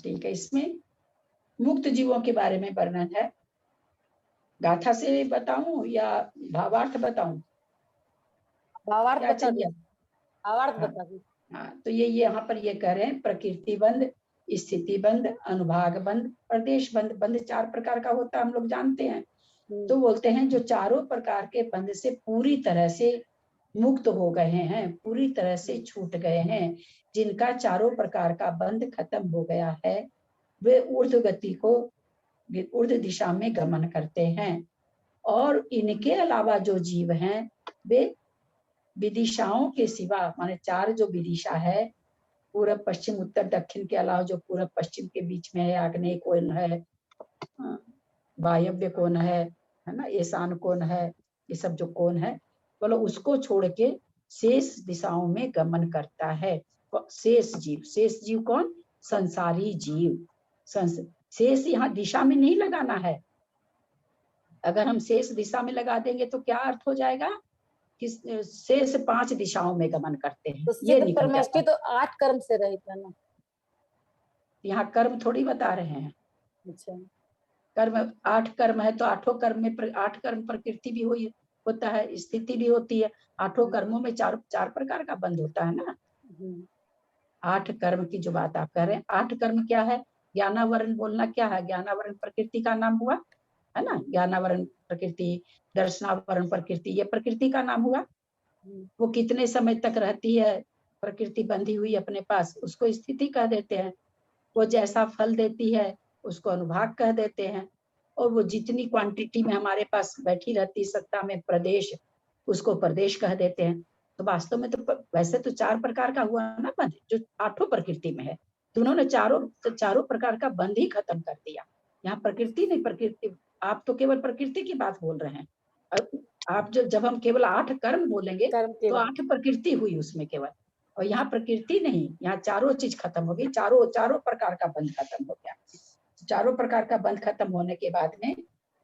ठीक है, इसमें मुक्त जीवों के बारे में वर्णन है। गाथा से बताऊं या भावार्थ बताऊं, भावार्थ क्या बता चाहिए? दीजिए, भावार्थ हाँ। बता दीजिए। हाँ, तो ये यहाँ पर ये कह रहे हैं प्रकृति बंध, स्थिति बंध, अनुभाग बंध, प्रदेश बंध। बंध 4 प्रकार का होता है, हम लोग जानते हैं। तो बोलते हैं जो चारों प्रकार के बंध से पूरी तरह से मुक्त हो गए हैं, पूरी तरह से छूट गए हैं, जिनका चारों प्रकार का बंध खत्म हो गया है, वे ऊर्ध्व गति को, ऊर्ध्व दिशा में गमन करते हैं। और इनके अलावा जो जीव हैं वे विदिशाओं के सिवा, माने 4 जो विदिशा है, पूरब पश्चिम उत्तर दक्षिण के अलावा जो पूरब पश्चिम के बीच में है, आग्नेय कोण है, वायव्य कोण है ना, ईशान कोण है, ये सब जो कोण है, बोलो उसको छोड़ के शेष दिशाओं में गमन करता है। शेष जीव कौन? संसारी जीव। शेष यहाँ दिशा में नहीं लगाना है। अगर हम शेष दिशा में लगा देंगे तो क्या अर्थ हो जाएगा कि शेष 5 दिशाओं में गमन करते हैं। तो ये सिद्ध परमेष्टि तो 8 कर्म से रहित है ना। यहाँ कर्म थोड़ी बता रहे हैं। अच्छा, कर्म 8 कर्म है तो 8 कर्म में 8 कर्म प्रकृति भी हुई होता है, स्थिति भी होती है। 8 कर्मों में 4 प्रकार का बंध होता है ना। 8 कर्म की जो बात आप कह रहे हैं, 8 कर्म क्या है? ज्ञानावरण बोलना क्या है? ज्ञानावरण प्रकृति का नाम हुआ है ना। ज्ञानावरण प्रकृति, दर्शनावरण प्रकृति, ये प्रकृति का नाम हुआ। वो कितने समय तक रहती है प्रकृति बंधी हुई अपने पास, उसको स्थिति कह देते हैं। वो जैसा फल देती है उसको अनुभाग कह देते हैं। और वो जितनी क्वांटिटी में हमारे पास बैठी रहती सत्ता में प्रदेश, उसको प्रदेश कह देते हैं। तो वास्तव में तो वैसे तो 4 प्रकार का हुआ ना बंध, जो 8 प्रकृति में है। तो उन्होंने चारों प्रकार का बंध ही खत्म कर दिया। यहाँ प्रकृति नहीं, प्रकृति आप तो केवल प्रकृति की बात बोल रहे हैं। आप जब हम केवल 8 कर्म बोलेंगे तो 8 प्रकृति हुई उसमें केवल। और यहाँ प्रकृति नहीं, यहाँ चारों चीज खत्म हो गई। चारों प्रकार का बंध खत्म हो गया। चारों प्रकार का बंध खत्म होने के बाद में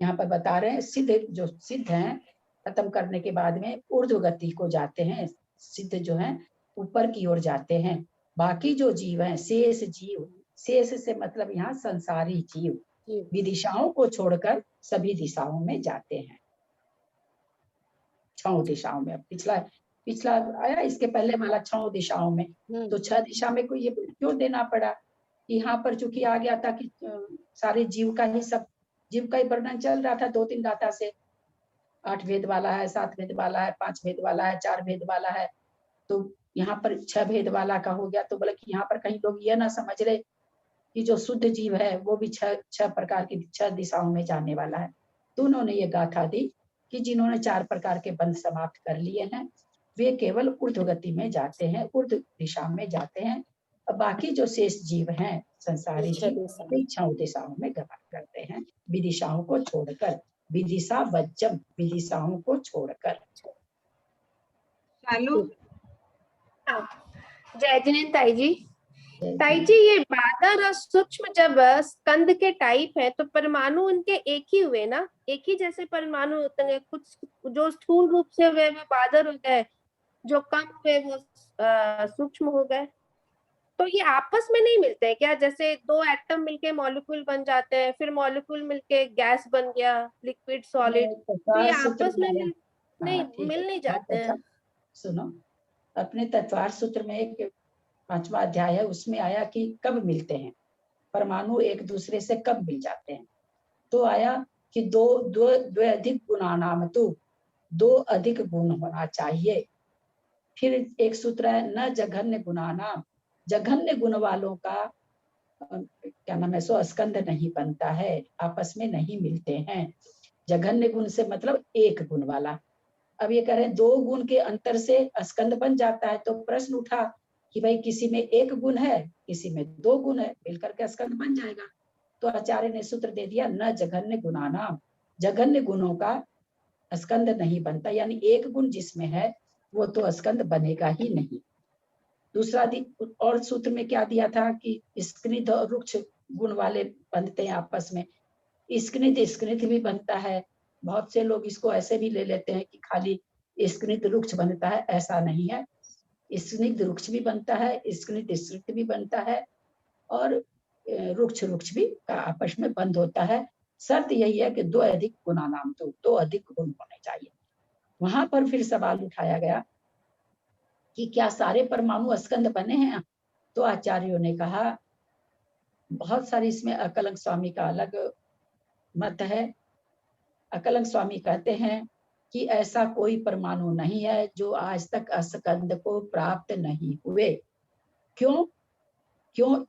यहाँ पर बता रहे हैं सिद्ध हैं, खत्म करने के बाद में ऊर्ध्व गति को जाते हैं। सिद्ध जो हैं ऊपर की ओर जाते हैं। बाकी जो जीव हैं, शेष जीव, शेष से मतलब यहाँ संसारी जीव, विदिशाओं को छोड़कर सभी दिशाओं में जाते हैं। 6 दिशाओं में। पिछला आया, इसके पहले वाला 6 दिशाओं में। तो 6 दिशा में को ये क्यों देना पड़ा? यहाँ पर चूंकि आ गया था कि सारे जीव का ही वर्णन चल रहा था 2-3 गाथा से। 8 भेद वाला है, 7 भेद वाला है, 5 भेद वाला है, 4 भेद वाला है। तो यहाँ पर 6 भेद वाला का हो गया। तो बोले कि यहाँ पर कहीं लोग ये ना समझ रहे कि जो शुद्ध जीव है वो भी 6 प्रकार की 6 दिशाओं में जाने वाला है। तो उन्होंने ये गाथा दी कि जिन्होंने 4 प्रकार के बंध समाप्त कर लिए हैं वे केवल ऊर्ध्व गति में जाते हैं, ऊर्ध्व दिशा में जाते हैं। और बाकी जो शेष जीव हैं संसारी जीव, वे 6 दिशाओं में गमन करते हैं, विदिशाओं को छोड़कर। विदिशा वज्जम, विदिशाओं को छोड़कर। चालू। जय जिनेन्द्र ताई जी। ताई जी, ये बादर और सूक्ष्म जब स्कंद के टाइप है तो परमाणु उनके एक ही हुए ना, एक ही जैसे परमाणु होते हैं। कुछ जो स्थूल रूप से हुए वो बादर हो गए, जो कम हुए वो सूक्ष्म हो गए। तो ये आपस में नहीं मिलते हैं क्या? जैसे 2 एटम मिलके मॉलिक्यूल बन जाते हैं, फिर मॉलिक्यूल मिलके गैस बन गया, लिक्विड सॉलिड, तो ये आपस में मिल नहीं जाते हैं। सुनो, अपने तत्वार सूत्र में एक 5वां अध्याय है, उसमें आया कि कब मिलते हैं परमाणु, एक दूसरे से कब मिल जाते हैं। तो आया कि दो अधिक गुणानाम, तो 2 अधिक गुण होना चाहिए। फिर एक सूत्र है न जघन्य गुणानाम, जघन्य गुण वालों का क्या नाम है सो स्कंद नहीं बनता है, आपस में नहीं मिलते हैं। जघन्य गुण से मतलब 1 गुण वाला। अब ये कह रहे हैं 2 गुण के अंतर से स्कंद बन जाता है। तो प्रश्न उठा कि भाई किसी में 1 गुण है, किसी में 2 गुण है, मिलकर के स्कंद बन जाएगा। तो आचार्य ने सूत्र दे दिया न जघन्य गुणानाम, जघन्य गुणों का स्कंद नहीं बनता, यानी 1 गुण जिसमें है वो तो स्कंद बनेगा ही नहीं। दूसरा और सूत्र में क्या दिया था कि स्क्निध और रुक्ष गुण वाले बनते हैं आपस में। स्क्निध भी बनता है। बहुत से लोग इसको ऐसे भी ले लेते हैं कि खाली स्क्निध रुक्ष बनता है, ऐसा नहीं है। स्निग्ध रुक्ष भी बनता है, स्क्निध स्निग्ध भी बनता है, और रुक्ष भी का आपस में बंध होता है। शर्त यही है कि 2 अधिक गुणानाम, तो 2 अधिक गुण होने चाहिए। वहां पर फिर सवाल उठाया गया कि क्या सारे परमाणु स्कंद बने हैं? तो आचार्यों ने कहा, बहुत सारी इसमें अकलंक स्वामी का अलग मत है। अकलंक स्वामी कहते हैं कि ऐसा कोई परमाणु नहीं है जो आज तक स्कंद को प्राप्त नहीं हुए। क्यों?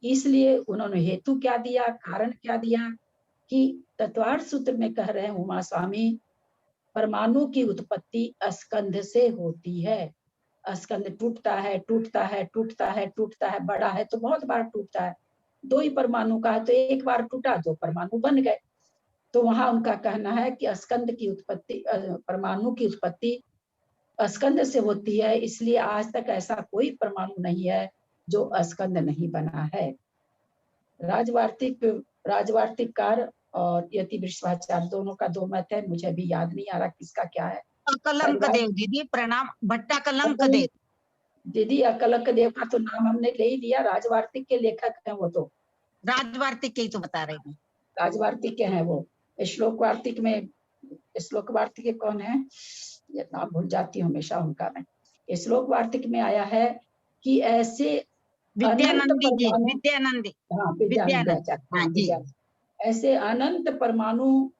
इसलिए उन्होंने हेतु क्या दिया, कारण क्या दिया कि तत्वार्थ सूत्र में कह रहे हैं उमा स्वामी, परमाणु की उत्पत्ति स्कंद से होती है। स्कंद टूटता है, टूटता है, टूटता है, टूटता है, बड़ा है तो बहुत बार टूटता है। 2 ही परमाणु का है तो एक बार टूटा, 2 परमाणु बन गए। तो वहां उनका कहना है कि स्कंद की उत्पत्ति, परमाणु की उत्पत्ति स्कंद से होती है, इसलिए आज तक ऐसा कोई परमाणु नहीं है जो स्कंद नहीं बना है। राजवार्तिककार और यति वृषभाचार्य दोनों का 2 मत है, मुझे अभी याद नहीं आ रहा किसका क्या है। अकलंक देव दीदी प्रणाम, भट्टा कलंक देव दीदी। अकलंक देव का तो नाम हमने ले ही लिया, राजवार्तिक के लेखक हैं वो तो। राजवार्तिक के ही तो बता रहे हैं, राजवार्तिक के हैं वो। श्लोक वार्तिक में, श्लोक वार्तिक के कौन है, ये नाम भूल जाती हूँ हमेशा उनका मैं। श्लोक वार्तिक में आया है कि ऐसे विद्यानंदी जी, विद्यानंदी, हाँ विद्यानंद, ऐसे अनंत परमाणु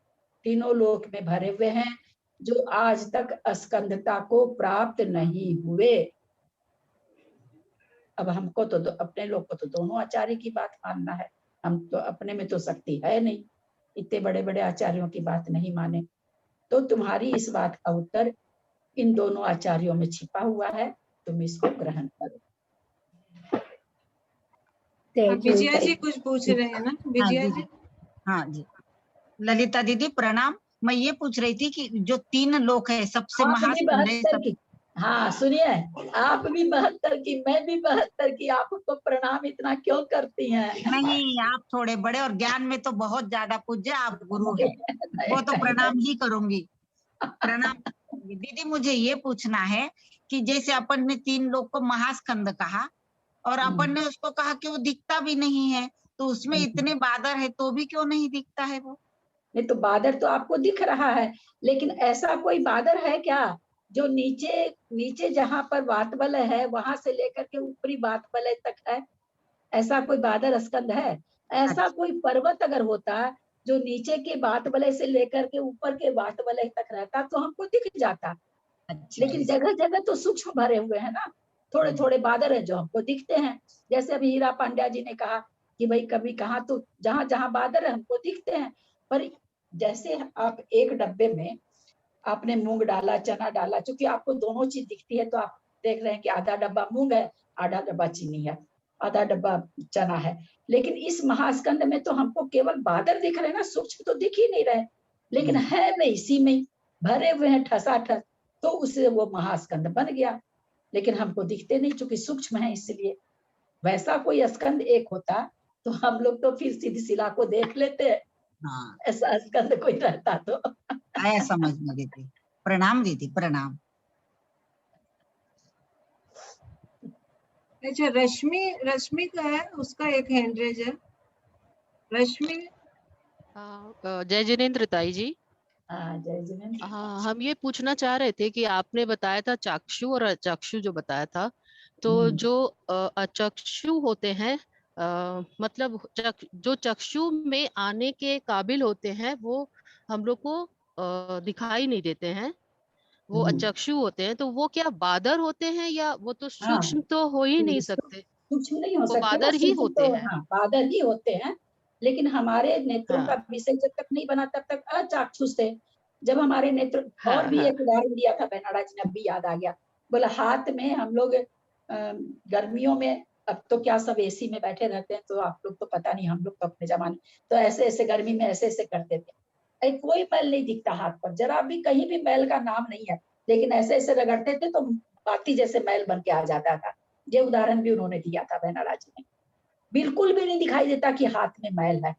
तीनों लोक में भरे हुए हैं जो आज तक स्कंदता को प्राप्त नहीं हुए। अब हमको तो अपने लोग को तो दोनों आचार्य की बात मानना है, हम तो अपने में तो शक्ति है नहीं, इतने बड़े बड़े आचार्यों की बात नहीं माने। तो तुम्हारी इस बात का उत्तर इन दोनों आचार्यों में छिपा हुआ है, तुम इसको ग्रहण करो। विजया जी कुछ पूछ रहे हैं ना, विजया जी? हाँ जी, ललिता दीदी प्रणाम। मैं ये पूछ रही थी कि जो 3 लोक है सबसे महास्कंद है। हाँ सुनिए, आप भी 72 की, मैं भी 72 की, आपको प्रणाम इतना क्यों करती हैं? नहीं, आप थोड़े बड़े और ज्ञान में तो बहुत ज्यादा पूज्य, आप गुरु हैं, वो तो प्रणाम ही करूंगी, प्रणाम। दीदी मुझे ये पूछना है कि जैसे अपन ने 3 लोक को महास्कंद कहा और अपन ने उसको कहा कि वो दिखता भी नहीं है, तो उसमें इतने बादर है तो भी क्यों नहीं दिखता है वो? नहीं तो बादर तो आपको दिख रहा है, लेकिन ऐसा कोई बादर है क्या जो नीचे जहां पर वातवलय है वहां से लेकर के ऊपरी वातवलय तक है? ऐसा कोई बादर स्कंद है? ऐसा कोई पर्वत अगर होता जो नीचे के वातवलय से लेकर के ऊपर के वातवलय तक रहता तो हमको दिख जाता। लेकिन जगह जगह तो सूक्ष्म भरे हुए हैं ना, थोड़े थोड़े बादर है जो हमको दिखते हैं। जैसे अभी हीरा पांड्या जी ने कहा कि भाई कभी कहा तो जहां जहां बादर है हमको दिखते हैं, पर जैसे आप एक डब्बे में आपने मूंग डाला, चना डाला, क्योंकि आपको दोनों चीज दिखती है तो आप देख रहे हैं कि आधा डब्बा मूंग है, आधा डब्बा चीनी है, आधा डब्बा चना है। लेकिन इस महास्कंद में तो हमको केवल बादल दिख रहे हैं ना, सूक्ष्म तो दिख ही नहीं रहे, लेकिन है वे इसी में भरे हुए हैं ठसाठस, तो उससे वो महास्कंद बन गया। लेकिन हमको दिखते नहीं चूंकि सूक्ष्म है, इसलिए। वैसा कोई स्कंद एक होता तो हम लोग तो फिर सीधी शिला को देख लेते हैं। हाँ, ऐसा स्कंद कोई रहता तो आया समझ में दीदी। प्रणाम दीदी, प्रणाम। अच्छा, रश्मि का है, उसका एक हैंड रेज है। रश्मि। जय जिनेन्द्र ताई जी। जय जिनेन्द्र। हाँ, हम ये पूछना चाह रहे थे कि आपने बताया था चाक्षु और अचक्षु जो बताया था, तो जो अचक्षु होते हैं, मतलब जो चक्षु में आने के काबिल होते हैं वो हम लोग को दिखाई नहीं देते हैं, वो अचक्षु होते हैं, तो वो क्या बादर होते हैं या वो तो सूक्ष्म तो हो ही नहीं सकते? सूक्ष्म नहीं हो सकते, बादर ही होते हैं। हाँ, बादर ही होते हैं, लेकिन हमारे नेत्रों का विषय जब तक नहीं बना तब तक अचाक्षुष थे। जब हमारे नेत्र, और भी एक उदाहरण दिया था बेनाडा जी ने, अभी याद आ गया, बोला हाथ में हम लोग गर्मियों में, अब तो क्या सब एसी में बैठे रहते हैं तो आप लोग तो पता नहीं, हम लोग तो अपने जमाने तो ऐसे ऐसे गर्मी में ऐसे ऐसे करते थे, कोई मैल नहीं दिखता हाथ पर, जरा भी कहीं भी मैल का नाम नहीं है, लेकिन ऐसे ऐसे रगड़ते थे तो बाती जैसे मैल बन के आ जाता था। ये उदाहरण भी उन्होंने दिया था बेनाडा जी ने। बिल्कुल भी नहीं दिखाई देता कि हाथ में मैल है,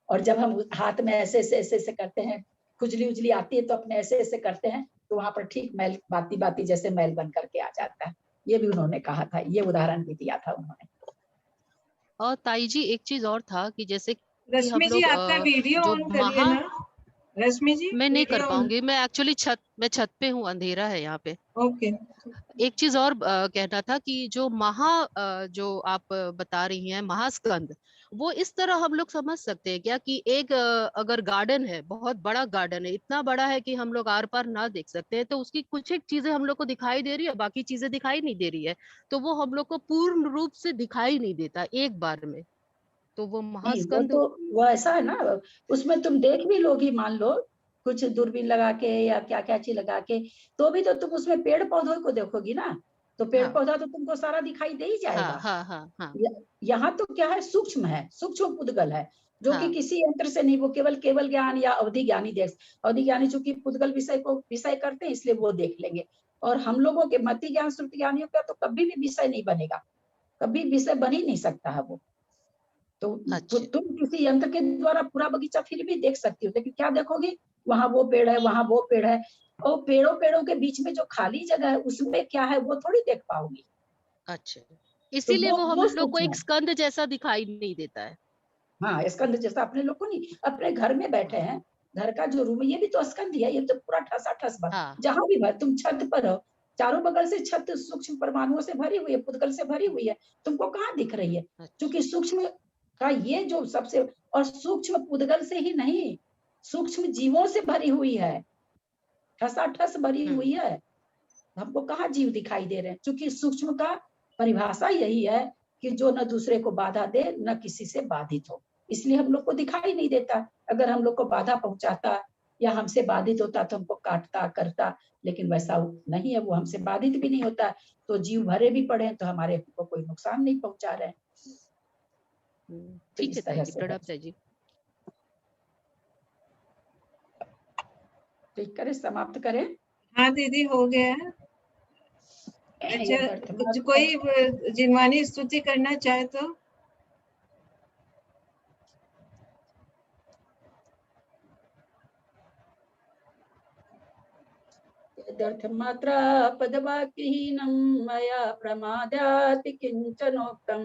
और जब हम हाथ में ऐसे ऐसे ऐसे ऐसे करते हैं, खुजली उजली आती है तो अपने ऐसे ऐसे करते हैं तो वहां पर ठीक मैल बाती बाती जैसे मैल बन करके आ जाता है। ये भी उन्होंने कहा था, ये उदाहरण भी दिया था उन्होंने। और ताई जी एक चीज और था कि जैसे रश्मि जी आपका वीडियो ऑन करिए ना। रश्मि जी मैं नहीं कर वीडियो- पाऊंगी, मैं एक्चुअली मैं छत पे हूँ, अंधेरा है यहाँ पे। ओके। एक चीज और कहना था कि जो जो आप बता रही हैं महास्कंद, वो इस तरह हम लोग समझ सकते हैं क्या कि एक अगर गार्डन है, बहुत बड़ा गार्डन है, इतना बड़ा है कि हम लोग आर पार ना देख सकते हैं, तो उसकी कुछ एक चीजें हम लोग को दिखाई दे रही है, बाकी चीजें दिखाई नहीं दे रही है, तो वो हम लोग को पूर्ण रूप से दिखाई नहीं देता एक बार में, तो वो नहीं, वो महास्कंद। तो वो ऐसा है ना, उसमें तुम देख भी लोगी, मान लो कुछ दूरबीन लगा के या क्या क्या चीज लगा के, तो भी तो तुम उसमें पेड़ पौधों को देखोगी ना, तो पेड़ हाँ। पौधा तो तुमको सारा दिखाई दे ही हाँ जाएगा। हाँ हाँ हाँ यहाँ तो क्या है, सूक्ष्म है, सूक्ष्म पुद्गल है, जो कि हाँ किसी यंत्र से नहीं, वो केवल केवल ज्ञान या अवधि ज्ञानी देख, अवधि ज्ञानी चूंकि पुद्गल विषय को विषय करते हैं, इसलिए वो देख लेंगे। और हम लोगों के मति ज्ञान श्रुति ज्ञानियों का तो कभी भी विषय नहीं बनेगा, कभी विषय बन ही नहीं सकता है वो। तो अच्छा। तुम किसी यंत्र के द्वारा पूरा बगीचा फिर भी देख सकती हो, लेकिन क्या देखोगी, वहां वो पेड़ है, वहां वो पेड़ है, और पेड़ों के बीच में जो खाली जगह है उसमें क्या है वो थोड़ी देख पाओगी। अच्छा, इसीलिए तो वो हम वो लोग को सूक्ष्म एक है। स्कंद जैसा दिखाई नहीं देता है। हाँ, स्कंद जैसा अपने लोग को नहीं, अपने घर में बैठे हैं, घर का जो रूम है ये भी तो स्कंद ही है, ये तो पूरा ठसा ठस भर, हाँ जहां भी भर, तुम छत पर हो, चारों बगल से छत सूक्ष्म परमाणुओं से भरी हुई है, पुद्गल से भरी हुई है, तुमको कहाँ दिख रही है? अच्छा। क्योंकि सूक्ष्म का ये जो सबसे, और सूक्ष्म पुद्गल से ही नहीं, सूक्ष्म जीवों से भरी हुई है, ठसाठस भरी हुई है, हमको कहाँ जीव दिखाई दे रहे हैं? क्योंकि सूक्ष्म का परिभाषा यही है कि जो न दूसरे को बाधा दे, न किसी से बाधित हो, इसलिए हम लोग को दिखाई नहीं देता। अगर हम लोग को बाधा पहुंचाता या हमसे बाधित होता तो हमको काटता करता, लेकिन वैसा नहीं है, वो हमसे बाधित भी नहीं होता, तो जीव भरे भी पड़े हैं तो हमारे को कोई नुकसान नहीं पहुंचा रहे हैं। ठीक है ताई जी, प्रणाम ताई जी। ठीक करें, समाप्त करें। हाँ दीदी हो गया। अच्छा, कोई जिनवानी स्तुति करना चाहे तो? यदर्थमात्रा पदवाक्यहीनं मया प्रमादात् किञ्चनोक्तं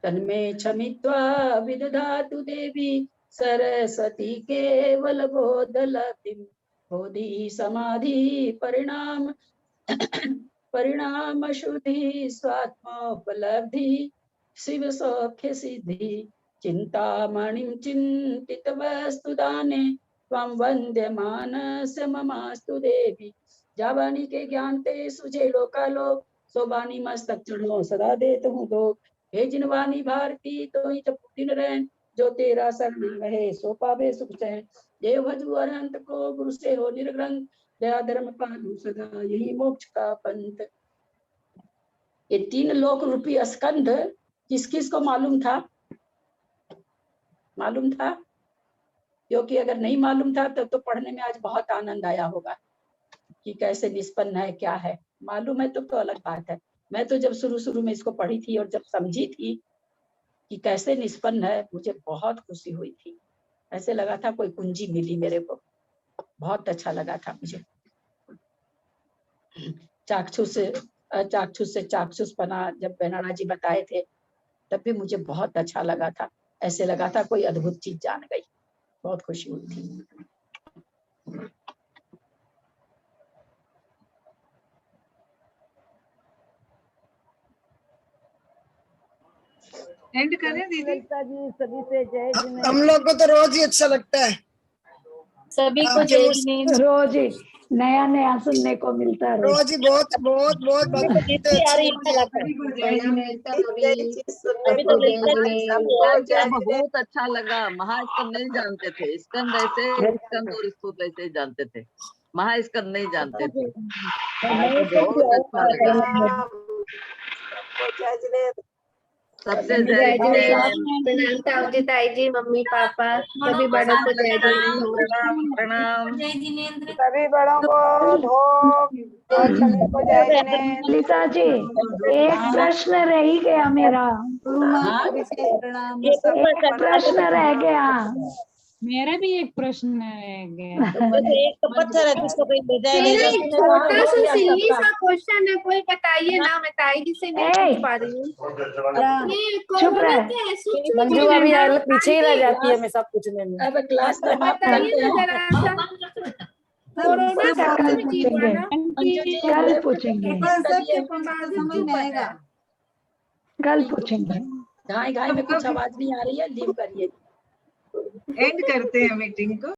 तन्मे क्षमित्वा विदधातु देवी सरस्वती केवलबोधलब्धिं बोधि समाधि परिणाम शुद्धि स्वात्मोपलब्धि शिव सौख्य सिद्धि चिंतामणिं चिंतित वस्तु दाने त्वं वन्द्य मानस ममास्तु देवी। जावानी के ज्ञान ते सुझे लोकालो, सोबानी मस्तक चढ़ो सदा देत हूँ दो। हे जिनवानी भारती तो ही दिन रहन, जो तेरा शरण रहे सो पावे सुख चैन। देव भजु अरहंत को गुरु से हो निर्ग्रंथ, दया धर्म पालू सदा यही मोक्ष का पंथ। ये 3 लोक रूपी स्कंध किस किस को मालूम था? मालूम था? क्योंकि अगर नहीं मालूम था तब तो पढ़ने में आज बहुत आनंद आया होगा कि कैसे निष्पन्न है, क्या है। मालूम है तो अलग बात है। मैं तो जब शुरू में इसको पढ़ी थी और जब समझी थी कि कैसे निष्पन्न है, मुझे बहुत खुशी हुई थी। ऐसे लगा था कोई कुंजी मिली मेरे को, बहुत अच्छा लगा था मुझे। चाक्षुष से चाक्षुष बना जब बेनाना जी बताए थे तब भी मुझे बहुत अच्छा लगा था, ऐसे लगा था कोई अद्भुत चीज जान गई, बहुत खुशी हुई थी। एंड करें दीदी? सभी से जय जिनेंद्र। हम लोग को तो रोज ही अच्छा लगता है, सभी को जय जिनेंद्र। रोज ही नया नया सुनने को मिलता है, रोज ही बहुत बहुत बहुत बातें अच्छी अभी तो बहुत अच्छा लगा। महास्कंद नहीं जानते थे, स्कंद ऐसे, स्कंद और स्तुत ऐसे जानते थे, महास्कंद नहीं जानते थे। बहुत अच्छा लगा। सबसे जय जिनेंद्र। प्रणाम ताई जी, मम्मी पापा सभी बड़ों को जय जिनेंद्र। प्रणाम। जय जिनेंद्र। सभी बड़ों को भोग और सभी को जय जिनेंद्र। ललिता जी, एक प्रश्न रह ही गया मेरा, प्रणाम। एक प्रश्न रह गया। मेरा भी एक प्रश्न रह गया। एक तो पत्थर है जिसको कहीं ले जाए मेरा नहीं एक जाए। छोटा सा सिली सा क्वेश्चन है, कोई बताइए ना, मैं ताई जी से नहीं पूछ पा रही हूँ। ये चुप कोरोना रहे। के सूक्ष्म मंजू जीव है अभी ना, पीछे ही रह आंटी, जाती है हमेशा पूछने में। अब क्लास समाप्त बताइए करते ना हैं। जरा सा। कोरोना सब कल सूक्ष्म जीव पूछेंगे, है ना। मंजू जी कल पूछेंगे, समझ में आएगा। कल पूछेंगे। घाई घाई में कुछ आवाज नहीं आ रही है, लीव करिए। एंड करते हैं मीटिंग को।